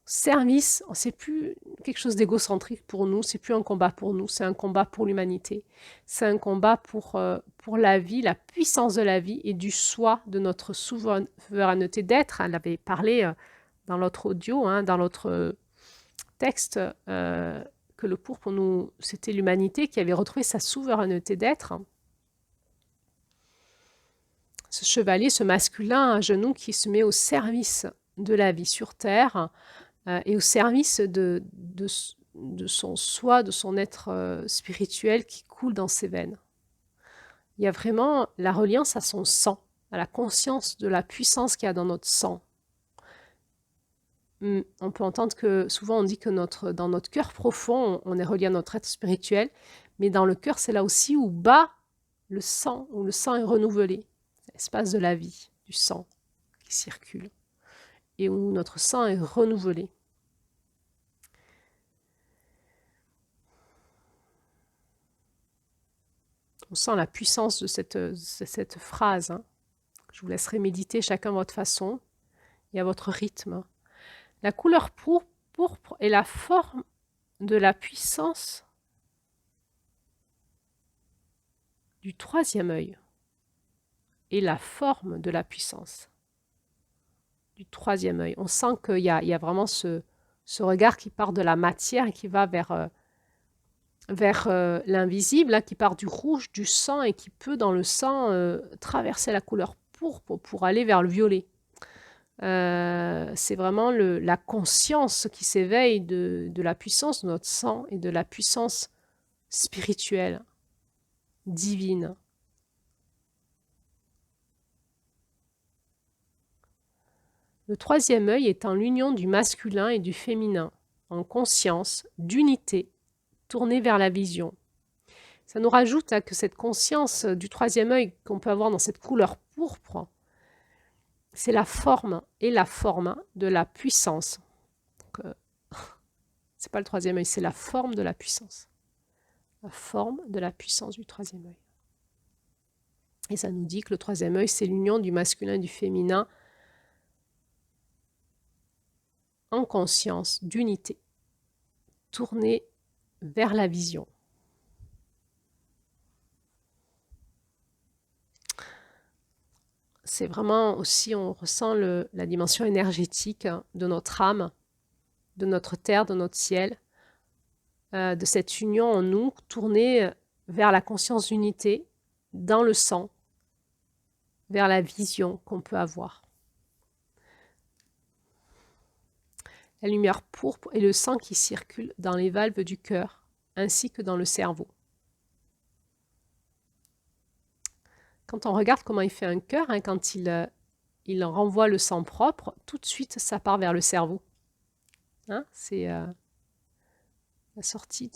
Au service, c'est plus quelque chose d'égocentrique pour nous, c'est plus un combat pour nous, c'est un combat pour l'humanité. C'est un combat pour la vie, la puissance de la vie et du soi, de notre souveraineté d'être. Elle avait parlé dans l'autre audio, hein, dans l'autre texte, que le pourpre, pour nous, c'était l'humanité qui avait retrouvé sa souveraineté d'être. Ce chevalier, ce masculin à genoux qui se met au service de la vie sur Terre et au service de de son soi, de son être spirituel qui coule dans ses veines. Il y a vraiment la reliance à son sang, à la conscience de la puissance qu'il y a dans notre sang. On peut entendre que souvent on dit que dans notre cœur profond, on est relié à notre être spirituel, mais dans le cœur, c'est là aussi où bat le sang, où le sang est renouvelé, l'espace de la vie, du sang qui circule, et où notre sang est renouvelé. On sent la puissance de cette phrase. Hein. Je vous laisserai méditer chacun à votre façon et à votre rythme. La couleur pourpre est la forme de la puissance du troisième œil. Et la forme de la puissance du troisième œil. On sent qu'il y a vraiment ce regard qui part de la matière et qui va vers l'invisible, hein, qui part du rouge, du sang et qui peut dans le sang traverser la couleur pourpre pour aller vers le violet. C'est vraiment la conscience qui s'éveille de la puissance de notre sang et de la puissance spirituelle, divine. Le troisième œil étant l'union du masculin et du féminin, en conscience, d'unité, tournée vers la vision. Ça nous rajoute que cette conscience du troisième œil qu'on peut avoir dans cette couleur pourpre, c'est la forme de la puissance. C'est pas le troisième œil, c'est la forme de la puissance. La forme de la puissance du troisième œil. Et ça nous dit que le troisième œil, c'est l'union du masculin et du féminin en conscience, d'unité, tournée vers la vision. C'est vraiment aussi, on ressent la dimension énergétique de notre âme, de notre terre, de notre ciel, de cette union en nous, tournée vers la conscience d'unité, dans le sang, vers la vision qu'on peut avoir. La lumière pourpre est le sang qui circule dans les valves du cœur, ainsi que dans le cerveau. Quand on regarde comment il fait un cœur, hein, quand il renvoie le sang propre, tout de suite, ça part vers le cerveau. Hein, c'est la sortie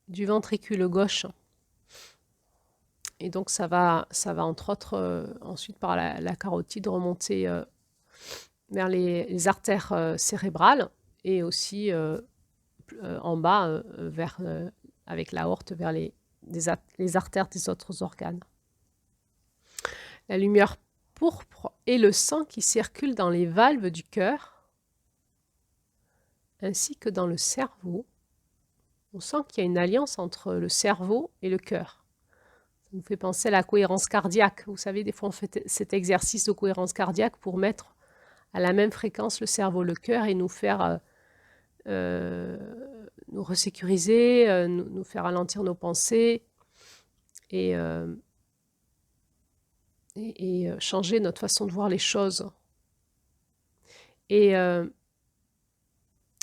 du ventricule gauche. Et donc, ça va entre autres, ensuite par la carotide, remonter vers les artères cérébrales et aussi en bas, avec l'aorte, vers les artères des autres organes. La lumière pourpre est le sang qui circule dans les valves du cœur, ainsi que dans le cerveau. On sent qu'il y a une alliance entre le cerveau et le cœur. Ça nous fait penser à la cohérence cardiaque. Vous savez, des fois, on fait cet exercice de cohérence cardiaque pour mettre à la même fréquence le cerveau, le cœur et nous faire nous resécuriser, nous faire ralentir nos pensées et changer notre façon de voir les choses. Et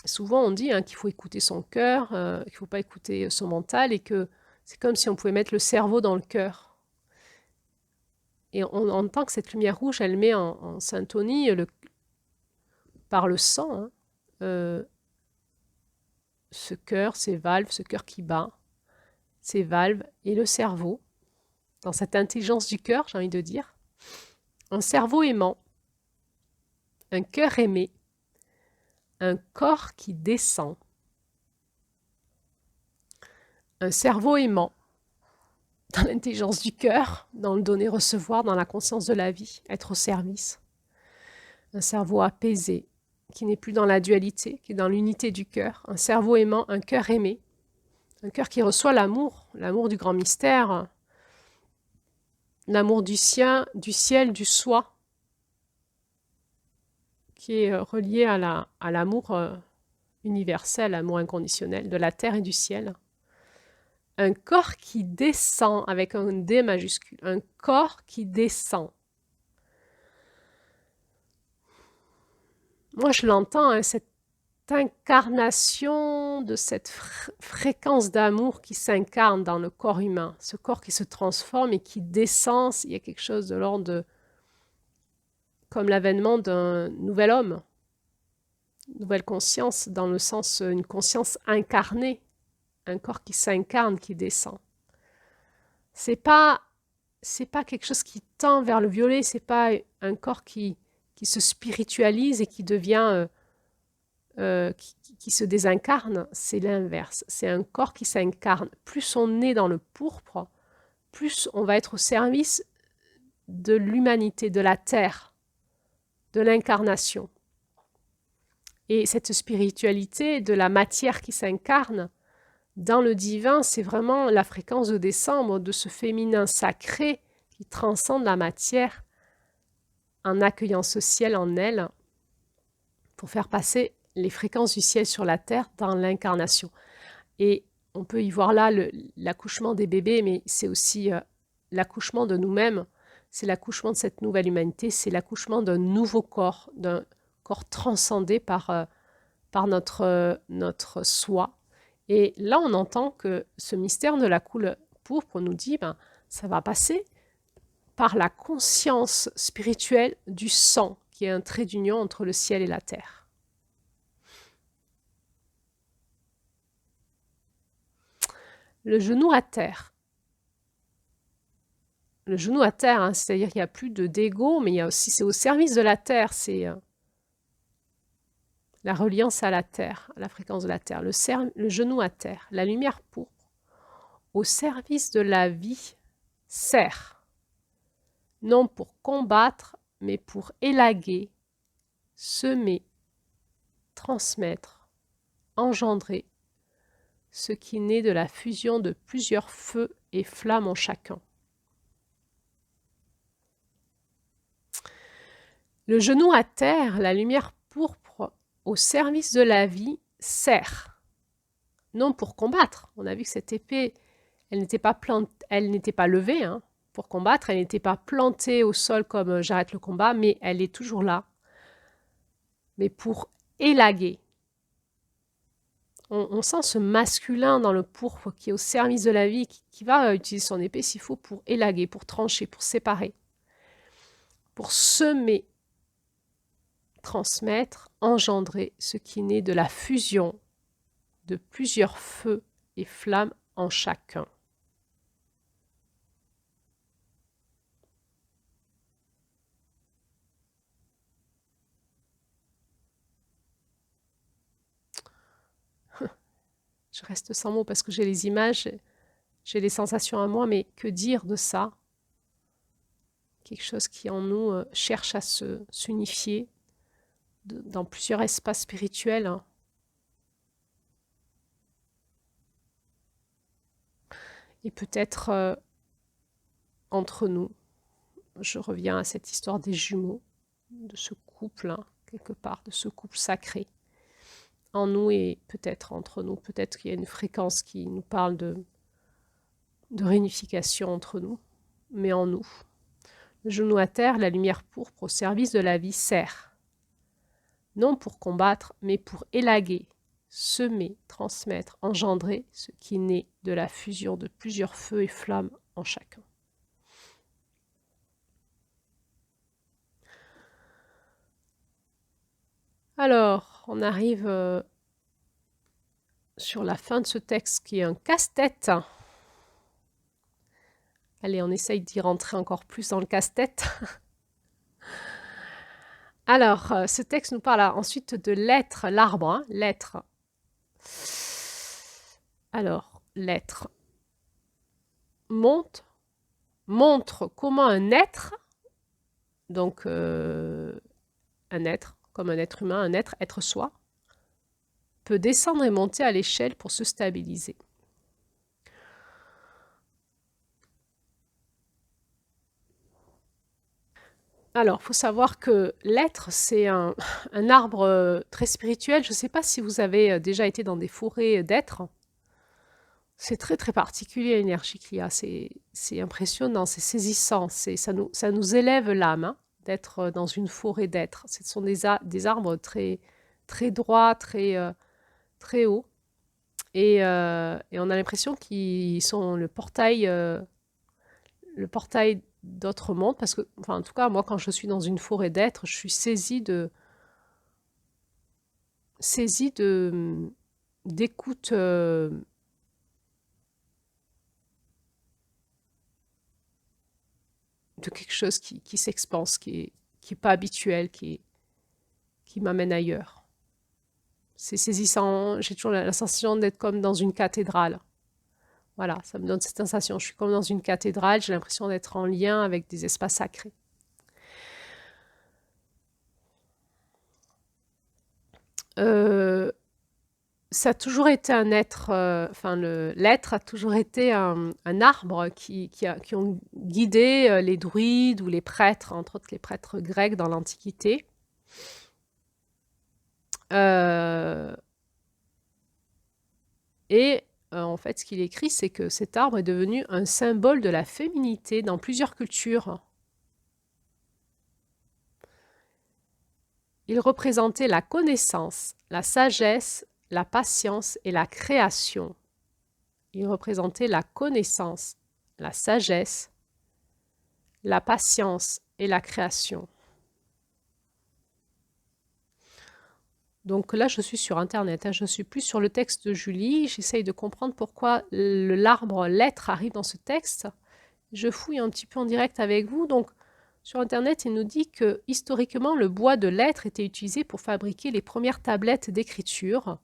souvent, on dit qu'il faut écouter son cœur, qu'il ne faut pas écouter son mental et que c'est comme si on pouvait mettre le cerveau dans le cœur. Et on entend que cette lumière rouge, elle met en syntonie par le sang ce cœur, ces valves, ce cœur qui bat, ces valves et le cerveau, dans cette intelligence du cœur, j'ai envie de dire. Un cerveau aimant, un cœur aimé, un corps qui descend. Un cerveau aimant, dans l'intelligence du cœur, dans le donner-recevoir, dans la conscience de la vie, être au service. Un cerveau apaisé, qui n'est plus dans la dualité, qui est dans l'unité du cœur. Un cerveau aimant, un cœur aimé, un cœur qui reçoit l'amour du grand mystère, l'amour du ciel, du soi, qui est relié à l'amour universel, l'amour inconditionnel de la terre et du ciel. Un corps qui descend avec un D majuscule, un corps qui descend. moi je l'entends, hein, cette incarnation de cette fréquence d'amour qui s'incarne dans le corps humain, ce corps qui se transforme et qui descend, il y a quelque chose de l'ordre de comme l'avènement d'un nouvel homme, une nouvelle conscience, dans le sens une conscience incarnée, un corps qui s'incarne, qui descend. C'est pas quelque chose qui tend vers le violet, c'est pas un corps qui se spiritualise et qui devient qui se désincarne, c'est l'inverse. C'est un corps qui s'incarne. Plus on est dans le pourpre, plus on va être au service de l'humanité, de la terre, de l'incarnation. Et cette spiritualité de la matière qui s'incarne dans le divin, c'est vraiment la fréquence de décembre, de ce féminin sacré qui transcende la matière en accueillant ce ciel en elle pour faire passer les fréquences du ciel sur la terre dans l'incarnation. Et on peut y voir là l'accouchement des bébés, mais c'est aussi l'accouchement de nous-mêmes, c'est l'accouchement de cette nouvelle humanité, c'est l'accouchement d'un nouveau corps, d'un corps transcendé par notre soi. Et là, on entend que ce mystère de la couleur pourpre nous dit, ça va passer par la conscience spirituelle du sang, qui est un trait d'union entre le ciel et la terre. Le genou à terre. Le genou à terre, hein, c'est-à-dire qu'il n'y a plus d'ego, mais il y a aussi, c'est au service de la terre, c'est la reliance à la terre, à la fréquence de la terre. Le genou à terre, la lumière pourpre, au service de la vie, sert, non pour combattre, mais pour élaguer, semer, transmettre, engendrer, ce qui naît de la fusion de plusieurs feux et flammes en chacun. Le genou à terre, la lumière pourpre au service de la vie, sert, non pour combattre. On a vu que cette épée, elle n'était pas levée hein, pour combattre, elle n'était pas plantée au sol comme j'arrête le combat, mais elle est toujours là, mais pour élaguer. On sent ce masculin dans le pourpre qui est au service de la vie, qui va utiliser son épée s'il faut pour élaguer, pour trancher, pour séparer, pour semer, transmettre, engendrer ce qui naît de la fusion de plusieurs feux et flammes en chacun. Je reste sans mots parce que j'ai les images, j'ai les sensations à moi, mais que dire de ça? Quelque chose qui en nous cherche à s'unifier dans plusieurs espaces spirituels. Hein. Et peut-être entre nous, je reviens à cette histoire des jumeaux, de ce couple, hein, quelque part, de ce couple sacré. En nous et peut-être entre nous, peut-être qu'il y a une fréquence qui nous parle de réunification entre nous, mais en nous. Le genou à terre, la lumière pourpre au service de la vie sert, non pour combattre, mais pour élaguer, semer, transmettre, engendrer ce qui naît de la fusion de plusieurs feux et flammes en chacun. Alors, on arrive sur la fin de ce texte qui est un casse-tête. Allez, on essaye d'y rentrer encore plus dans le casse-tête. Alors, ce texte nous parle ensuite de l'être, l'arbre, hein, l'être. Alors, l'être montre comment un être, donc un être, comme un être humain, un être soi, peut descendre et monter à l'échelle pour se stabiliser. Alors, il faut savoir que l'être, c'est un arbre très spirituel. Je ne sais pas si vous avez déjà été dans des forêts d'êtres. C'est très, très particulier l'énergie qu'il y a. C'est impressionnant, c'est saisissant. Ça nous élève l'âme hein, d'être dans une forêt d'être. Ce sont des arbres très, très droits, très, très hauts. Et on a l'impression qu'ils sont le portail d'autres mondes, parce que, enfin, en tout cas, moi, quand je suis dans une forêt d'être, je suis saisie d'écoute, de quelque chose qui s'expanse, qui est pas habituel, qui m'amène ailleurs. C'est saisissant, j'ai toujours la sensation d'être comme dans une cathédrale. Voilà, ça me donne cette sensation. Je suis comme dans une cathédrale, j'ai l'impression d'être en lien avec des espaces sacrés. Ça a toujours été un être, enfin l'être a toujours été un arbre qui ont guidé les druides ou les prêtres, entre autres les prêtres grecs dans l'Antiquité. Et en fait, ce qu'il écrit, c'est que cet arbre est devenu un symbole de la féminité dans plusieurs cultures. Il représentait la connaissance, la sagesse, la patience et la création. Il représentait la connaissance, la sagesse, la patience et la création. Donc là, je suis sur Internet, hein, je ne suis plus sur le texte de Julie. J'essaye de comprendre pourquoi l'arbre l'être arrive dans ce texte. Je fouille un petit peu en direct avec vous. Donc, sur Internet, il nous dit que historiquement, le bois de l'être était utilisé pour fabriquer les premières tablettes d'écriture,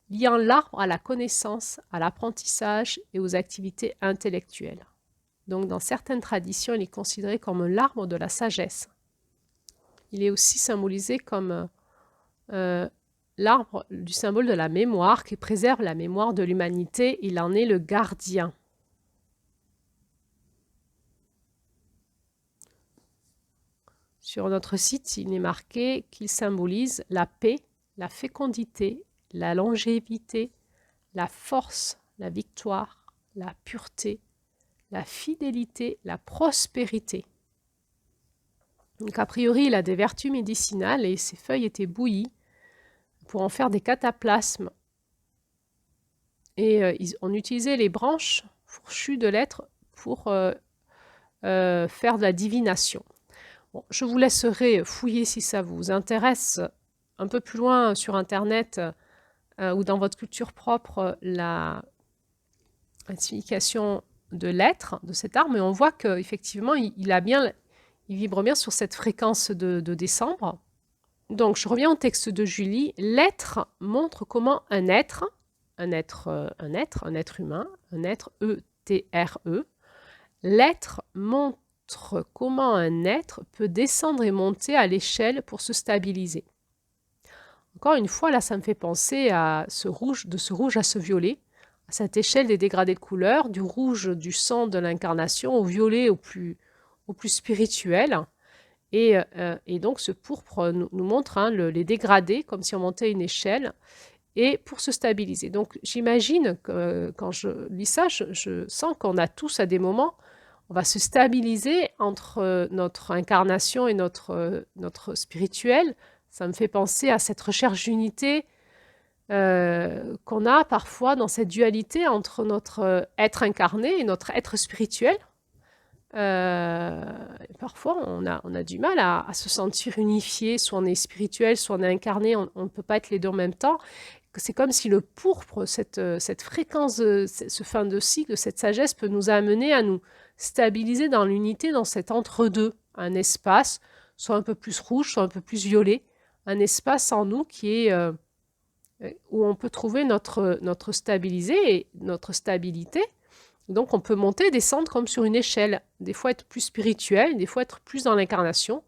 liant l'arbre à la connaissance, à l'apprentissage et aux activités intellectuelles. Donc, dans certaines traditions, il est considéré comme l'arbre de la sagesse. Il est aussi symbolisé comme l'arbre du symbole de la mémoire qui préserve la mémoire de l'humanité. Il en est le gardien. Sur notre site, il est marqué qu'il symbolise la paix, la fécondité, la longévité, la force, la victoire, la pureté, la fidélité, la prospérité. Donc a priori, il a des vertus médicinales et ses feuilles étaient bouillies pour en faire des cataplasmes. Et on utilisait les branches fourchues de l'être pour faire de la divination. Bon, je vous laisserai fouiller si ça vous intéresse un peu plus loin sur Internet ou dans votre culture propre la signification de l'être, de cet arbre, et on voit qu'effectivement, il vibre bien sur cette fréquence de décembre. Donc, je reviens au texte de Julie. L'être montre comment un être humain, un être E-T-R-E, l'être montre comment un être peut descendre et monter à l'échelle pour se stabiliser. Encore une fois, là, ça me fait penser à de ce rouge à ce violet, à cette échelle des dégradés de couleurs, du rouge du sang de l'incarnation au violet au plus spirituel. Et donc, ce pourpre nous montre les dégradés, comme si on montait une échelle, et pour se stabiliser. Donc, j'imagine que quand je lis ça, je sens qu'on a tous à des moments, on va se stabiliser entre notre incarnation et notre spirituel. Ça me fait penser à cette recherche d'unité qu'on a parfois dans cette dualité entre notre être incarné et notre être spirituel. Parfois, on a du mal à se sentir unifié, soit on est spirituel, soit on est incarné, on ne peut pas être les deux en même temps. C'est comme si le pourpre, cette fréquence, ce fin de cycle, cette sagesse peut nous amener à nous stabiliser dans l'unité, dans cet entre-deux, un espace, soit un peu plus rouge, soit un peu plus violet, un espace en nous qui est où on peut trouver notre stabilité. Donc on peut monter et descendre comme sur une échelle, des fois être plus spirituel, des fois être plus dans l'incarnation,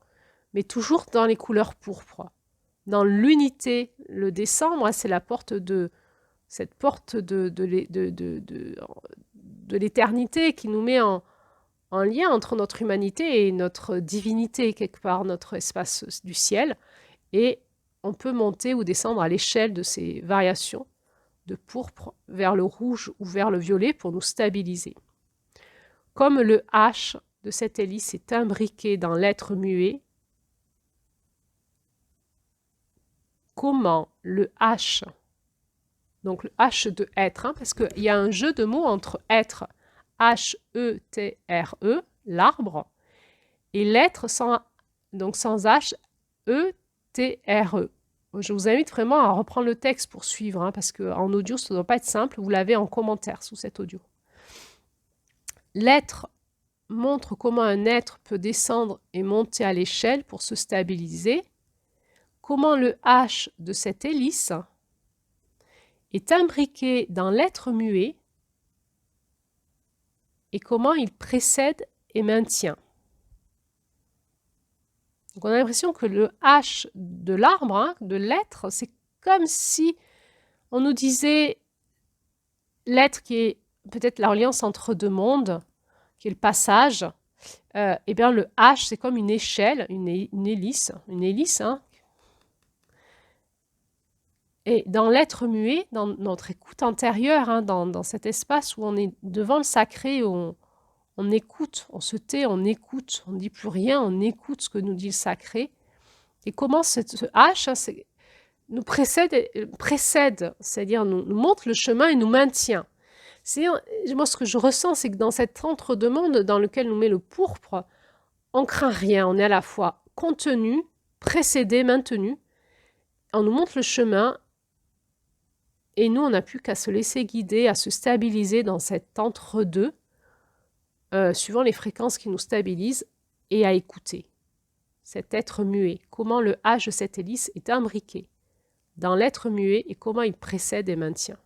mais toujours dans les couleurs pourpres. Dans l'unité, le décembre, c'est la porte cette porte de l'éternité qui nous met en lien entre notre humanité et notre divinité, quelque part, notre espace du ciel. Et on peut monter ou descendre à l'échelle de ces variations de pourpre vers le rouge ou vers le violet pour nous stabiliser. Comme le H de cette hélice est imbriqué dans l'être muet, comment le H, donc le H de être, hein, parce qu'il y a un jeu de mots entre être, H-E-T-R-E, l'arbre, et l'être donc sans H, E-T-R-E. Je vous invite vraiment à reprendre le texte pour suivre, hein, parce qu'en audio, ça ne doit pas être simple. Vous l'avez en commentaire sous cet audio. L'être montre comment un être peut descendre et monter à l'échelle pour se stabiliser, comment le H de cette hélice est imbriqué dans l'être muet et comment il précède et maintient. Donc on a l'impression que le H de l'arbre, hein, de l'être, c'est comme si on nous disait l'être qui est peut-être la reliance entre deux mondes, qui est le passage. Eh bien le H, c'est comme une échelle, une hélice, hein. Et dans l'être muet, dans notre écoute intérieure, hein, dans cet espace où on est devant le sacré, où on écoute, on se tait, on écoute, on ne dit plus rien, on écoute ce que nous dit le sacré. Et comment ce H nous précède, c'est-à-dire nous montre le chemin et nous maintient. Moi, ce que je ressens, c'est que dans cet entre-deux-mondes dans lequel nous met le pourpre, on craint rien, on est à la fois contenu, précédé, maintenu. On nous montre le chemin et nous, on n'a plus qu'à se laisser guider, à se stabiliser dans cet entre-deux, suivant les fréquences qui nous stabilisent, et à écouter cet être muet, comment le H de cette hélice est imbriqué dans l'être muet et comment il précède et maintient.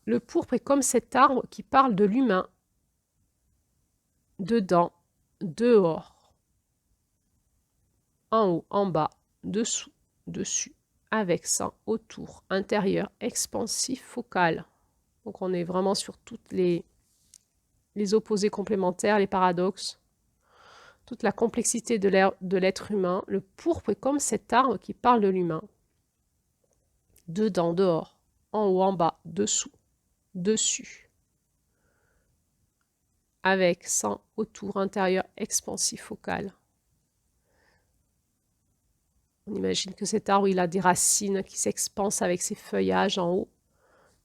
Le pourpre est comme cet arbre qui parle de l'humain, dedans, dehors, en haut, en bas, dessous, dessus, avec, sans, autour, intérieur, expansif, focal. Donc on est vraiment sur toutes les opposés complémentaires, les paradoxes, toute la complexité de l'être humain. Le pourpre est comme cet arbre qui parle de l'humain. Dedans, dehors, en haut, en bas, dessous, dessus, avec, sans, autour, intérieur, expansif, focal. On imagine que cet arbre, il a des racines qui s'expansent avec ses feuillages en haut,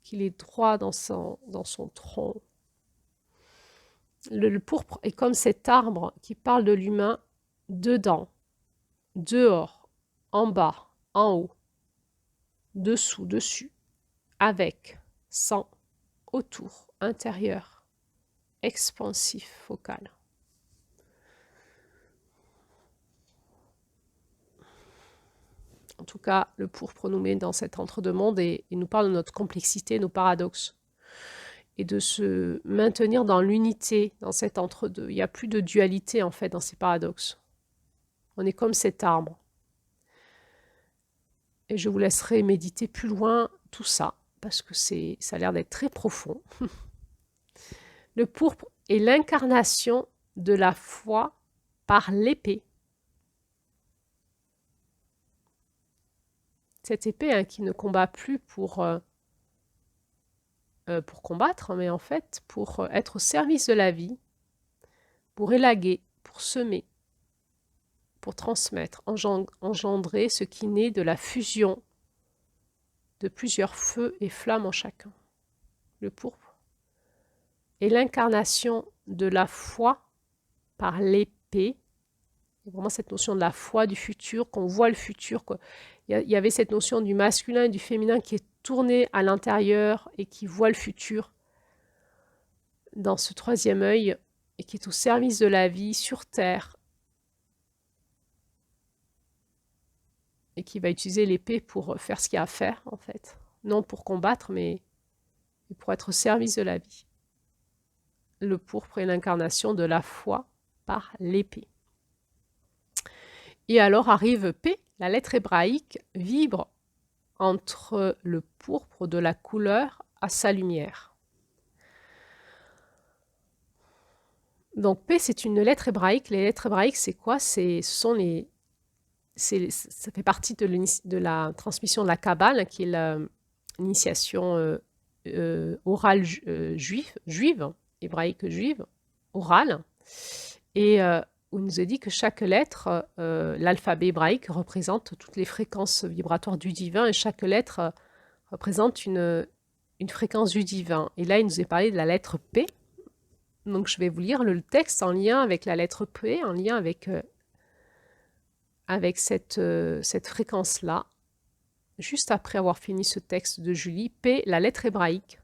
qu'il est droit dans son tronc. Le pourpre est comme cet arbre qui parle de l'humain dedans, dehors, en bas, en haut, dessous, dessus, avec, sans, autour, intérieur, expansif, focal. En tout cas, le pourpre nous met dans cet entre-deux-mondes et nous parle de notre complexité, nos paradoxes. Et de se maintenir dans l'unité, dans cet entre-deux. Il n'y a plus de dualité, en fait, dans ces paradoxes. On est comme cet arbre. Et je vous laisserai méditer plus loin tout ça, parce que ça a l'air d'être très profond. Le pourpre est l'incarnation de la foi par l'épée. Cette épée, hein, qui ne combat plus pour combattre, mais en fait pour être au service de la vie, pour élaguer, pour semer, pour transmettre, engendrer ce qui naît de la fusion de plusieurs feux et flammes en chacun. Le pourpre est l'incarnation de la foi par l'épée. Vraiment cette notion de la foi du futur, qu'on voit le futur. Il y avait cette notion du masculin et du féminin qui est tourné à l'intérieur et qui voit le futur dans ce troisième œil et qui est au service de la vie sur Terre et qui va utiliser l'épée pour faire ce qu'il y a à faire, en fait. Non pour combattre, mais pour être au service de la vie. Le pourpre est l'incarnation de la foi par l'épée. Et alors arrive P, la lettre hébraïque vibre entre le pourpre de la couleur à sa lumière. Donc P, c'est une lettre hébraïque. Les lettres hébraïques, c'est quoi? Ça fait partie de la transmission de la Kabbale, qui est l'initiation orale juive, hébraïque juive, orale. Et où il nous est dit que chaque lettre, l'alphabet hébraïque représente toutes les fréquences vibratoires du divin et chaque lettre représente une fréquence du divin. Et là, il nous est parlé de la lettre P. Donc, je vais vous lire le texte en lien avec la lettre P, en lien avec cette fréquence-là. Juste après avoir fini ce texte de Julie, P, la lettre hébraïque,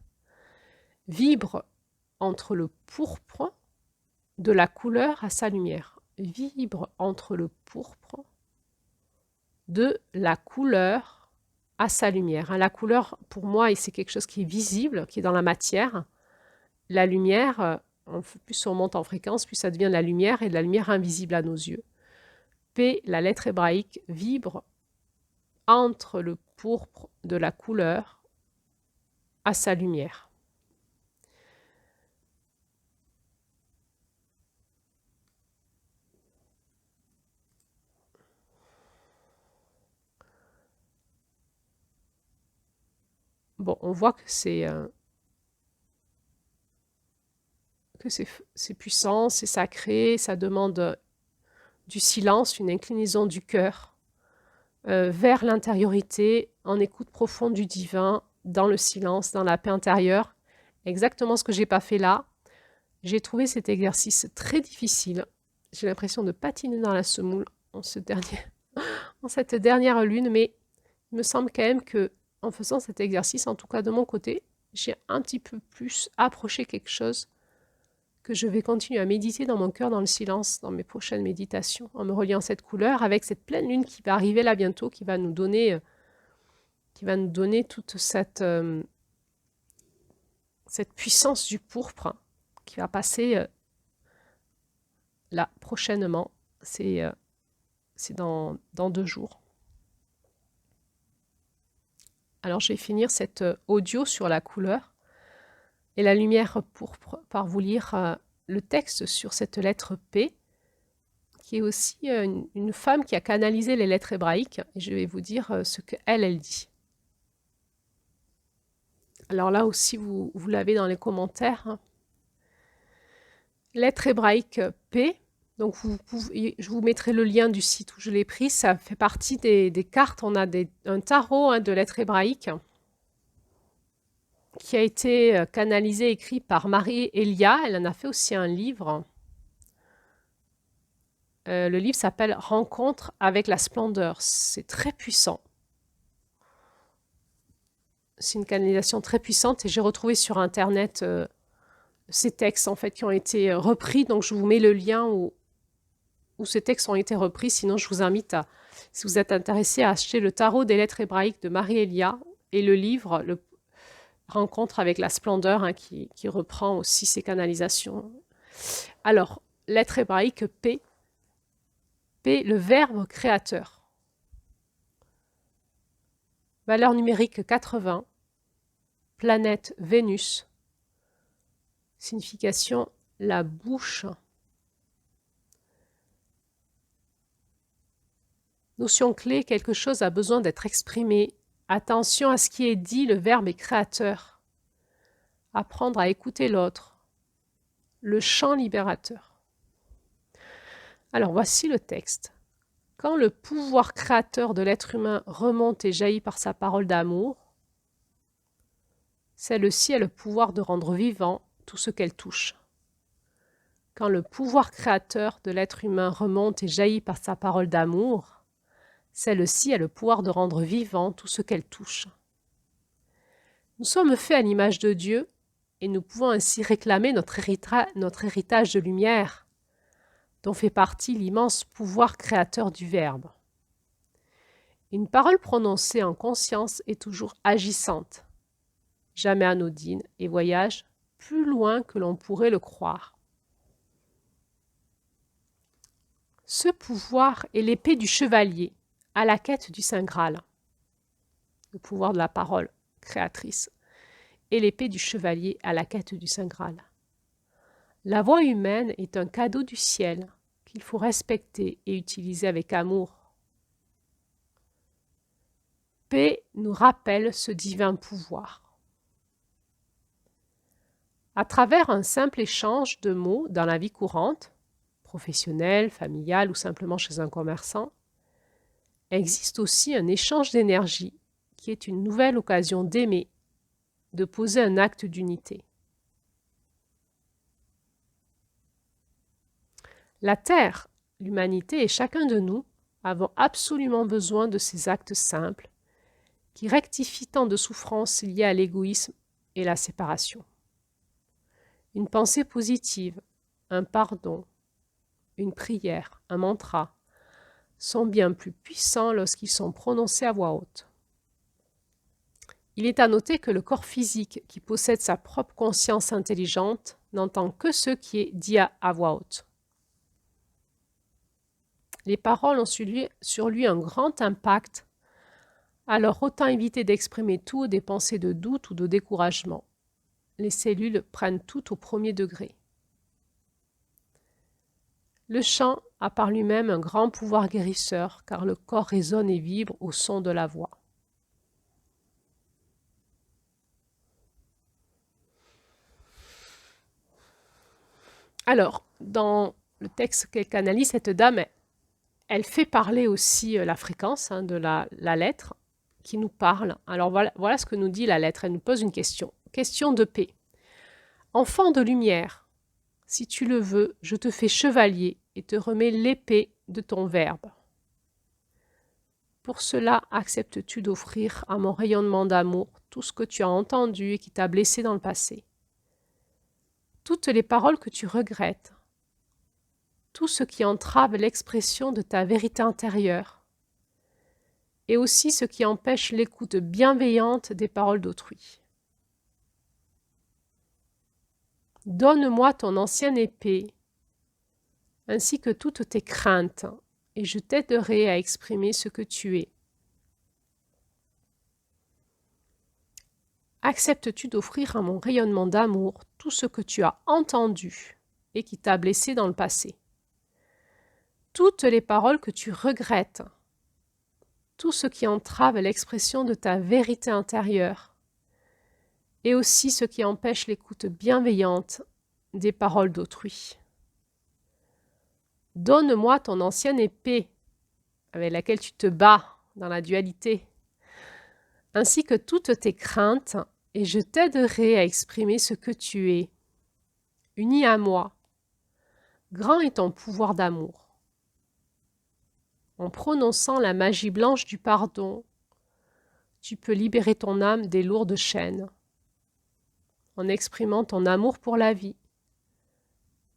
vibre entre le pourpre de la couleur à sa lumière. Vibre entre le pourpre de la couleur à sa lumière. La couleur, pour moi, c'est quelque chose qui est visible, qui est dans la matière. La lumière, plus on monte en fréquence, plus ça devient de la lumière et de la lumière invisible à nos yeux. P, la lettre hébraïque, vibre entre le pourpre de la couleur à sa lumière. Bon, on voit que c'est puissant, c'est sacré, ça demande du silence, une inclinaison du cœur vers l'intériorité, en écoute profonde du divin, dans le silence, dans la paix intérieure. Exactement ce que j'ai pas fait là. J'ai trouvé cet exercice très difficile. J'ai l'impression de patiner dans la semoule en cette dernière lune, mais il me semble quand même que en faisant cet exercice, en tout cas de mon côté, j'ai un petit peu plus approché quelque chose que je vais continuer à méditer dans mon cœur, dans le silence, dans mes prochaines méditations, en me reliant cette couleur avec cette pleine lune qui va arriver là bientôt, qui va nous donner toute cette puissance du pourpre qui va passer là prochainement. C'est dans 2 jours. Alors je vais finir cet audio sur la couleur et la lumière pourpre par vous lire le texte sur cette lettre P, qui est aussi une femme qui a canalisé les lettres hébraïques. Et je vais vous dire ce qu'elle dit. Alors là aussi, vous l'avez dans les commentaires. Lettre hébraïque P. Donc je vous mettrai le lien du site où je l'ai pris. Ça fait partie des cartes. On a un tarot de lettres hébraïques qui a été canalisé, écrit par Marie Elia. Elle en a fait aussi un livre. Le livre s'appelle « Rencontre avec la splendeur ». C'est très puissant. C'est une canalisation très puissante et j'ai retrouvé sur Internet ces textes en fait, qui ont été repris. Donc, je vous mets le lien où ces textes ont été repris. Sinon, je vous invite, si vous êtes intéressé, à acheter le tarot des lettres hébraïques de Marie Elia et le livre « Rencontre avec la splendeur » qui reprend aussi ces canalisations. Alors, lettre hébraïque P. P, le verbe créateur. Valeur numérique 80. Planète Vénus. Signification, la bouche. Notion clé, quelque chose a besoin d'être exprimé. Attention à ce qui est dit, le verbe est créateur. Apprendre à écouter l'autre. Le chant libérateur. Alors voici le texte. Quand le pouvoir créateur de l'être humain remonte et jaillit par sa parole d'amour, celle-ci a le pouvoir de rendre vivant tout ce qu'elle touche. Quand le pouvoir créateur de l'être humain remonte et jaillit par sa parole d'amour, celle-ci a le pouvoir de rendre vivant tout ce qu'elle touche. Nous sommes faits à l'image de Dieu et nous pouvons ainsi réclamer notre héritage de lumière, dont fait partie l'immense pouvoir créateur du Verbe. Une parole prononcée en conscience est toujours agissante, jamais anodine et voyage plus loin que l'on pourrait le croire. Ce pouvoir est l'épée du chevalier à la quête du Saint Graal, le pouvoir de la parole créatrice, et l'épée du chevalier à la quête du Saint Graal. La voix humaine est un cadeau du ciel qu'il faut respecter et utiliser avec amour. P nous rappelle ce divin pouvoir. À travers un simple échange de mots dans la vie courante, professionnelle, familiale ou simplement chez un commerçant, existe aussi un échange d'énergie qui est une nouvelle occasion d'aimer, de poser un acte d'unité. La Terre, l'humanité et chacun de nous avons absolument besoin de ces actes simples qui rectifient tant de souffrances liées à l'égoïsme et la séparation. Une pensée positive, un pardon, une prière, un mantra sont bien plus puissants lorsqu'ils sont prononcés à voix haute. Il est à noter que le corps physique qui possède sa propre conscience intelligente n'entend que ce qui est dit à voix haute. Les paroles ont sur lui un grand impact, alors autant éviter d'exprimer tout des pensées de doute ou de découragement. Les cellules prennent tout au premier degré. Le chant a par lui-même un grand pouvoir guérisseur, car le corps résonne et vibre au son de la voix. Alors, dans le texte qu'elle canalise, cette dame, elle fait parler aussi la fréquence de la lettre qui nous parle. Alors voilà ce que nous dit la lettre. Elle nous pose une question. Question de paix. Enfant de lumière, si tu le veux, je te fais chevalier et te remets l'épée de ton verbe. Pour cela, acceptes-tu d'offrir à mon rayonnement d'amour tout ce que tu as entendu et qui t'a blessé dans le passé? Toutes les paroles que tu regrettes, tout ce qui entrave l'expression de ta vérité intérieure, et aussi ce qui empêche l'écoute bienveillante des paroles d'autrui. Donne-moi ton ancienne épée, ainsi que toutes tes craintes, et je t'aiderai à exprimer ce que tu es. Acceptes-tu d'offrir à mon rayonnement d'amour tout ce que tu as entendu et qui t'a blessé dans le passé? Toutes les paroles que tu regrettes, tout ce qui entrave l'expression de ta vérité intérieure, et aussi ce qui empêche l'écoute bienveillante des paroles d'autrui. Donne-moi ton ancienne épée avec laquelle tu te bats dans la dualité, ainsi que toutes tes craintes, et je t'aiderai à exprimer ce que tu es. Uni à moi, grand est ton pouvoir d'amour. En prononçant la magie blanche du pardon, tu peux libérer ton âme des lourdes chaînes. En exprimant ton amour pour la vie,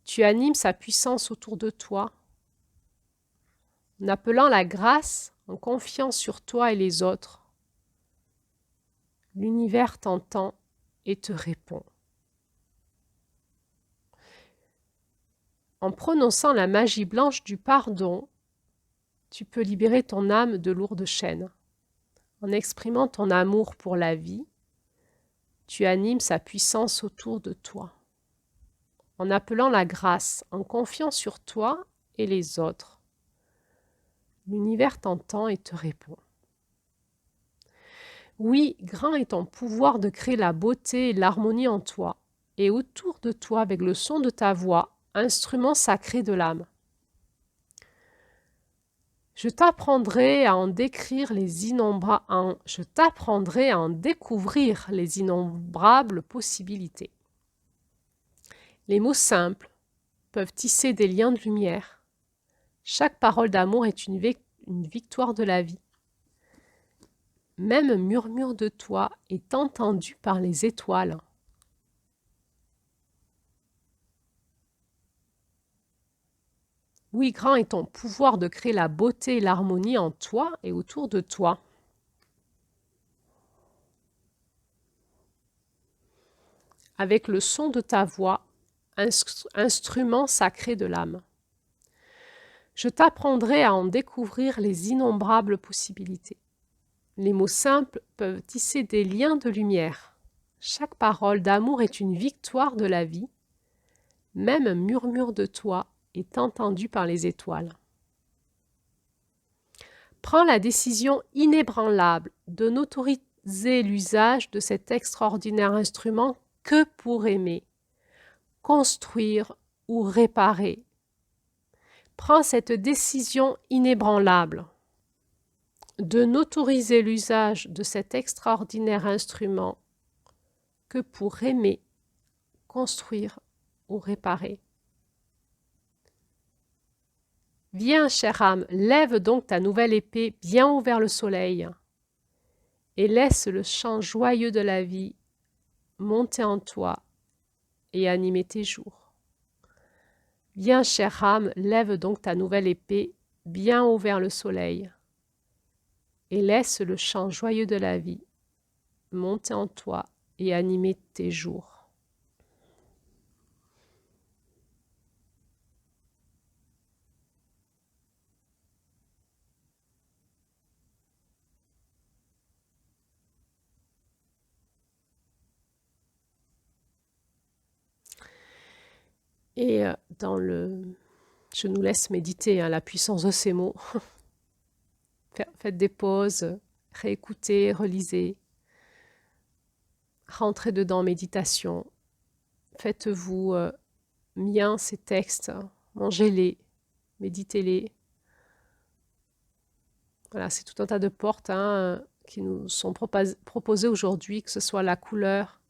tu animes sa puissance autour de toi. En appelant la grâce, en confiant sur toi et les autres, l'univers t'entend et te répond. En prononçant la magie blanche du pardon, tu peux libérer ton âme de lourdes chaînes. En exprimant ton amour pour la vie, tu animes sa puissance autour de toi. En appelant la grâce, en confiant sur toi et les autres, l'univers t'entend et te répond. Oui, grand est ton pouvoir de créer la beauté et l'harmonie en toi et autour de toi avec le son de ta voix, instrument sacré de l'âme. Je t'apprendrai à en découvrir les innombrables possibilités. Les mots simples peuvent tisser des liens de lumière. Chaque parole d'amour est une victoire de la vie. Même un murmure de toi est entendu par les étoiles. Oui, grand est ton pouvoir de créer la beauté et l'harmonie en toi et autour de toi. Avec le son de ta voix, instrument sacré de l'âme. Je t'apprendrai à en découvrir les innombrables possibilités. Les mots simples peuvent tisser des liens de lumière. Chaque parole d'amour est une victoire de la vie. Même un murmure de toi est entendu par les étoiles. Prends la décision inébranlable de n'autoriser l'usage de cet extraordinaire instrument que pour aimer, construire ou réparer, prend cette décision inébranlable de n'autoriser l'usage de cet extraordinaire instrument que pour aimer, construire ou réparer. Viens, chère âme, lève donc ta nouvelle épée bien haut vers le soleil et laisse le chant joyeux de la vie monter en toi et animer tes jours. Viens, chère âme, lève donc ta nouvelle épée bien haut vers le soleil et laisse le chant joyeux de la vie monter en toi et animer tes jours. Et je nous laisse méditer la puissance de ces mots. Faites des pauses, réécoutez, relisez, rentrez dedans en méditation. Faites-vous mien ces textes, mangez-les, méditez-les. Voilà, c'est tout un tas de portes qui nous sont proposées aujourd'hui, que ce soit la couleur,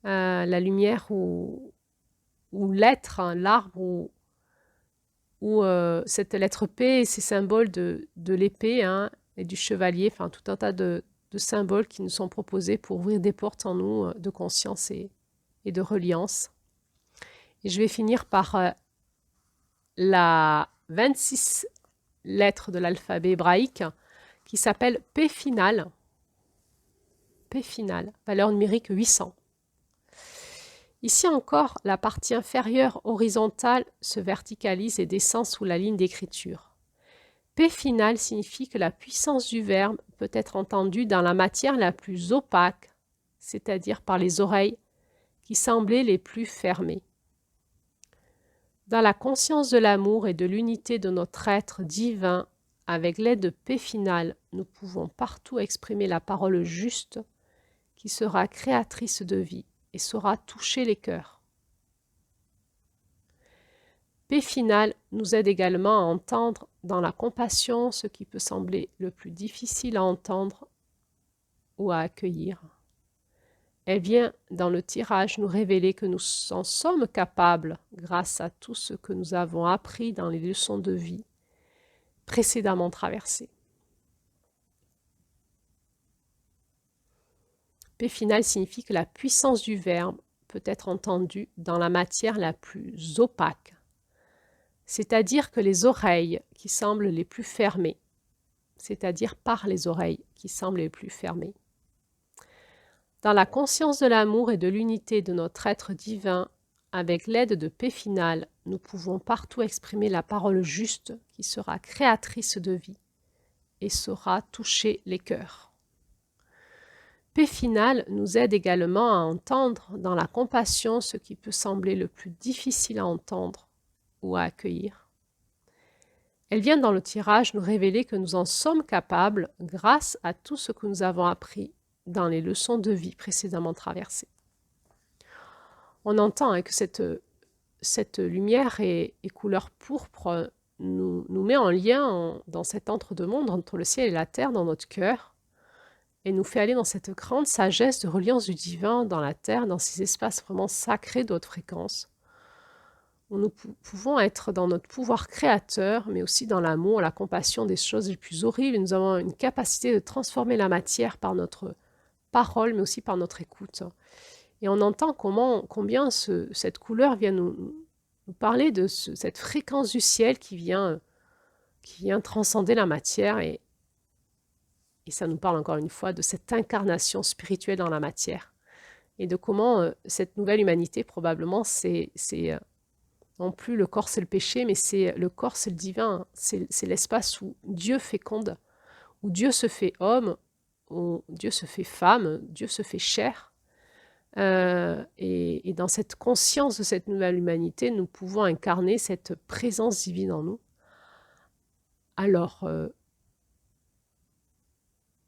la lumière ou l'être, l'arbre ou cette lettre P et ces symboles de l'épée et du chevalier, enfin tout un tas de symboles qui nous sont proposés pour ouvrir des portes en nous de conscience et de reliance. Et je vais finir par la 26 lettre de l'alphabet hébraïque qui s'appelle P final. P final, valeur numérique 800. Ici encore, la partie inférieure horizontale se verticalise et descend sous la ligne d'écriture. P final signifie que la puissance du verbe peut être entendue dans la matière la plus opaque, c'est-à-dire par les oreilles qui semblaient les plus fermées. Dans la conscience de l'amour et de l'unité de notre être divin, avec l'aide de P final, nous pouvons partout exprimer la parole juste qui sera créatrice de vie et saura toucher les cœurs. P final nous aide également à entendre dans la compassion ce qui peut sembler le plus difficile à entendre ou à accueillir. Elle vient dans le tirage nous révéler que nous en sommes capables grâce à tout ce que nous avons appris dans les leçons de vie précédemment traversées. P final signifie que la puissance du verbe peut être entendue dans la matière la plus opaque, c'est-à-dire que les oreilles qui semblent les plus fermées, c'est-à-dire par les oreilles qui semblent les plus fermées. Dans la conscience de l'amour et de l'unité de notre être divin, avec l'aide de P final, nous pouvons partout exprimer la parole juste qui sera créatrice de vie et saura toucher les cœurs. P final nous aide également à entendre dans la compassion ce qui peut sembler le plus difficile à entendre ou à accueillir. Elle vient dans le tirage nous révéler que nous en sommes capables grâce à tout ce que nous avons appris dans les leçons de vie précédemment traversées. On entend que cette lumière et couleur pourpre nous met en lien dans cet entre-deux-mondes entre le ciel et la terre dans notre cœur et nous fait aller dans cette grande sagesse de reliance du divin dans la terre, dans ces espaces vraiment sacrés de haute fréquence, où nous pouvons être dans notre pouvoir créateur, mais aussi dans l'amour, la compassion des choses les plus horribles. Et nous avons une capacité de transformer la matière par notre parole, mais aussi par notre écoute. Et on entend combien cette couleur vient nous parler de cette fréquence du ciel qui vient transcender la matière et ça nous parle encore une fois de cette incarnation spirituelle dans la matière et de comment cette nouvelle humanité, probablement, c'est non plus le corps c'est le péché, mais c'est le corps c'est le divin, c'est l'espace où Dieu féconde, où Dieu se fait homme, où Dieu se fait femme, Dieu se fait chair. Et dans cette conscience de cette nouvelle humanité, nous pouvons incarner cette présence divine en nous. Alors,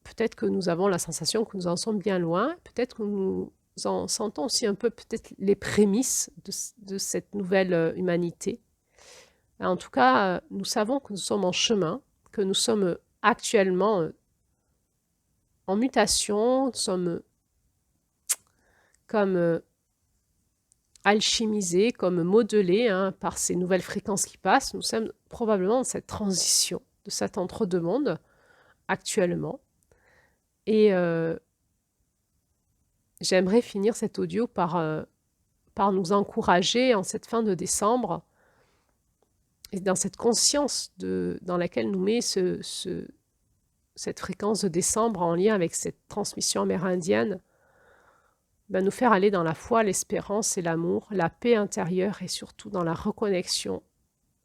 peut-être que nous avons la sensation que nous en sommes bien loin, peut-être que nous en sentons aussi un peu peut-être les prémices de cette nouvelle humanité. En tout cas, nous savons que nous sommes en chemin, que nous sommes actuellement en mutation, nous sommes comme alchimisés, comme modelés par ces nouvelles fréquences qui passent. Nous sommes probablement dans cette transition de cet entre-deux-mondes actuellement. Et j'aimerais finir cet audio par nous encourager en cette fin de décembre et dans cette conscience dans laquelle nous met cette fréquence de décembre en lien avec cette transmission amérindienne, nous faire aller dans la foi, l'espérance et l'amour, la paix intérieure et surtout dans la reconnexion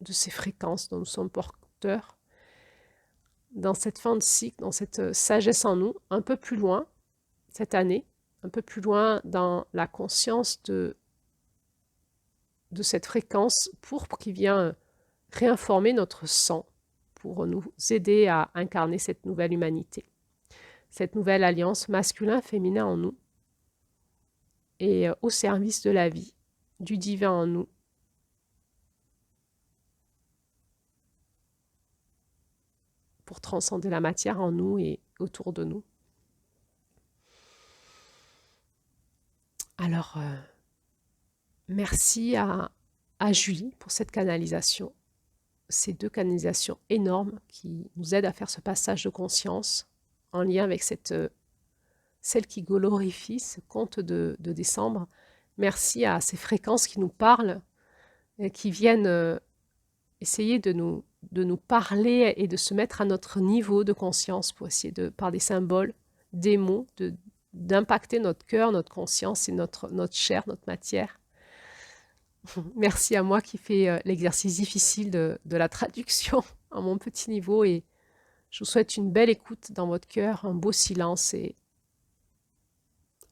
de ces fréquences dont nous sommes porteurs, dans cette fin de cycle, dans cette sagesse en nous, un peu plus loin cette année, un peu plus loin dans la conscience de cette fréquence pourpre qui vient réinformer notre sang pour nous aider à incarner cette nouvelle humanité, cette nouvelle alliance masculin-féminin en nous et au service de la vie, du divin en nous. Pour transcender la matière en nous et autour de nous. Alors, merci à Julie pour cette canalisation, ces 2 canalisations énormes qui nous aident à faire ce passage de conscience en lien avec celle qui glorifie ce conte de décembre. Merci à ces fréquences qui nous parlent, et qui viennent essayer de nous parler et de se mettre à notre niveau de conscience pour essayer par des symboles, des mots, d'impacter notre cœur, notre conscience et notre chair, notre matière. Merci à moi qui fais l'exercice difficile de la traduction à mon petit niveau et je vous souhaite une belle écoute dans votre cœur, un beau silence et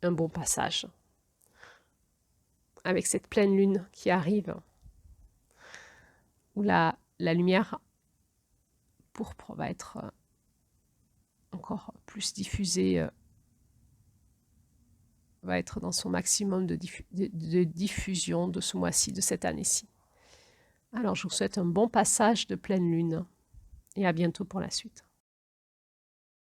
un bon passage avec cette pleine lune qui arrive où la lumière pourpre va être encore plus diffusée, va être dans son maximum de diffusion de ce mois-ci, de cette année-ci. Alors je vous souhaite un bon passage de pleine lune et à bientôt pour la suite.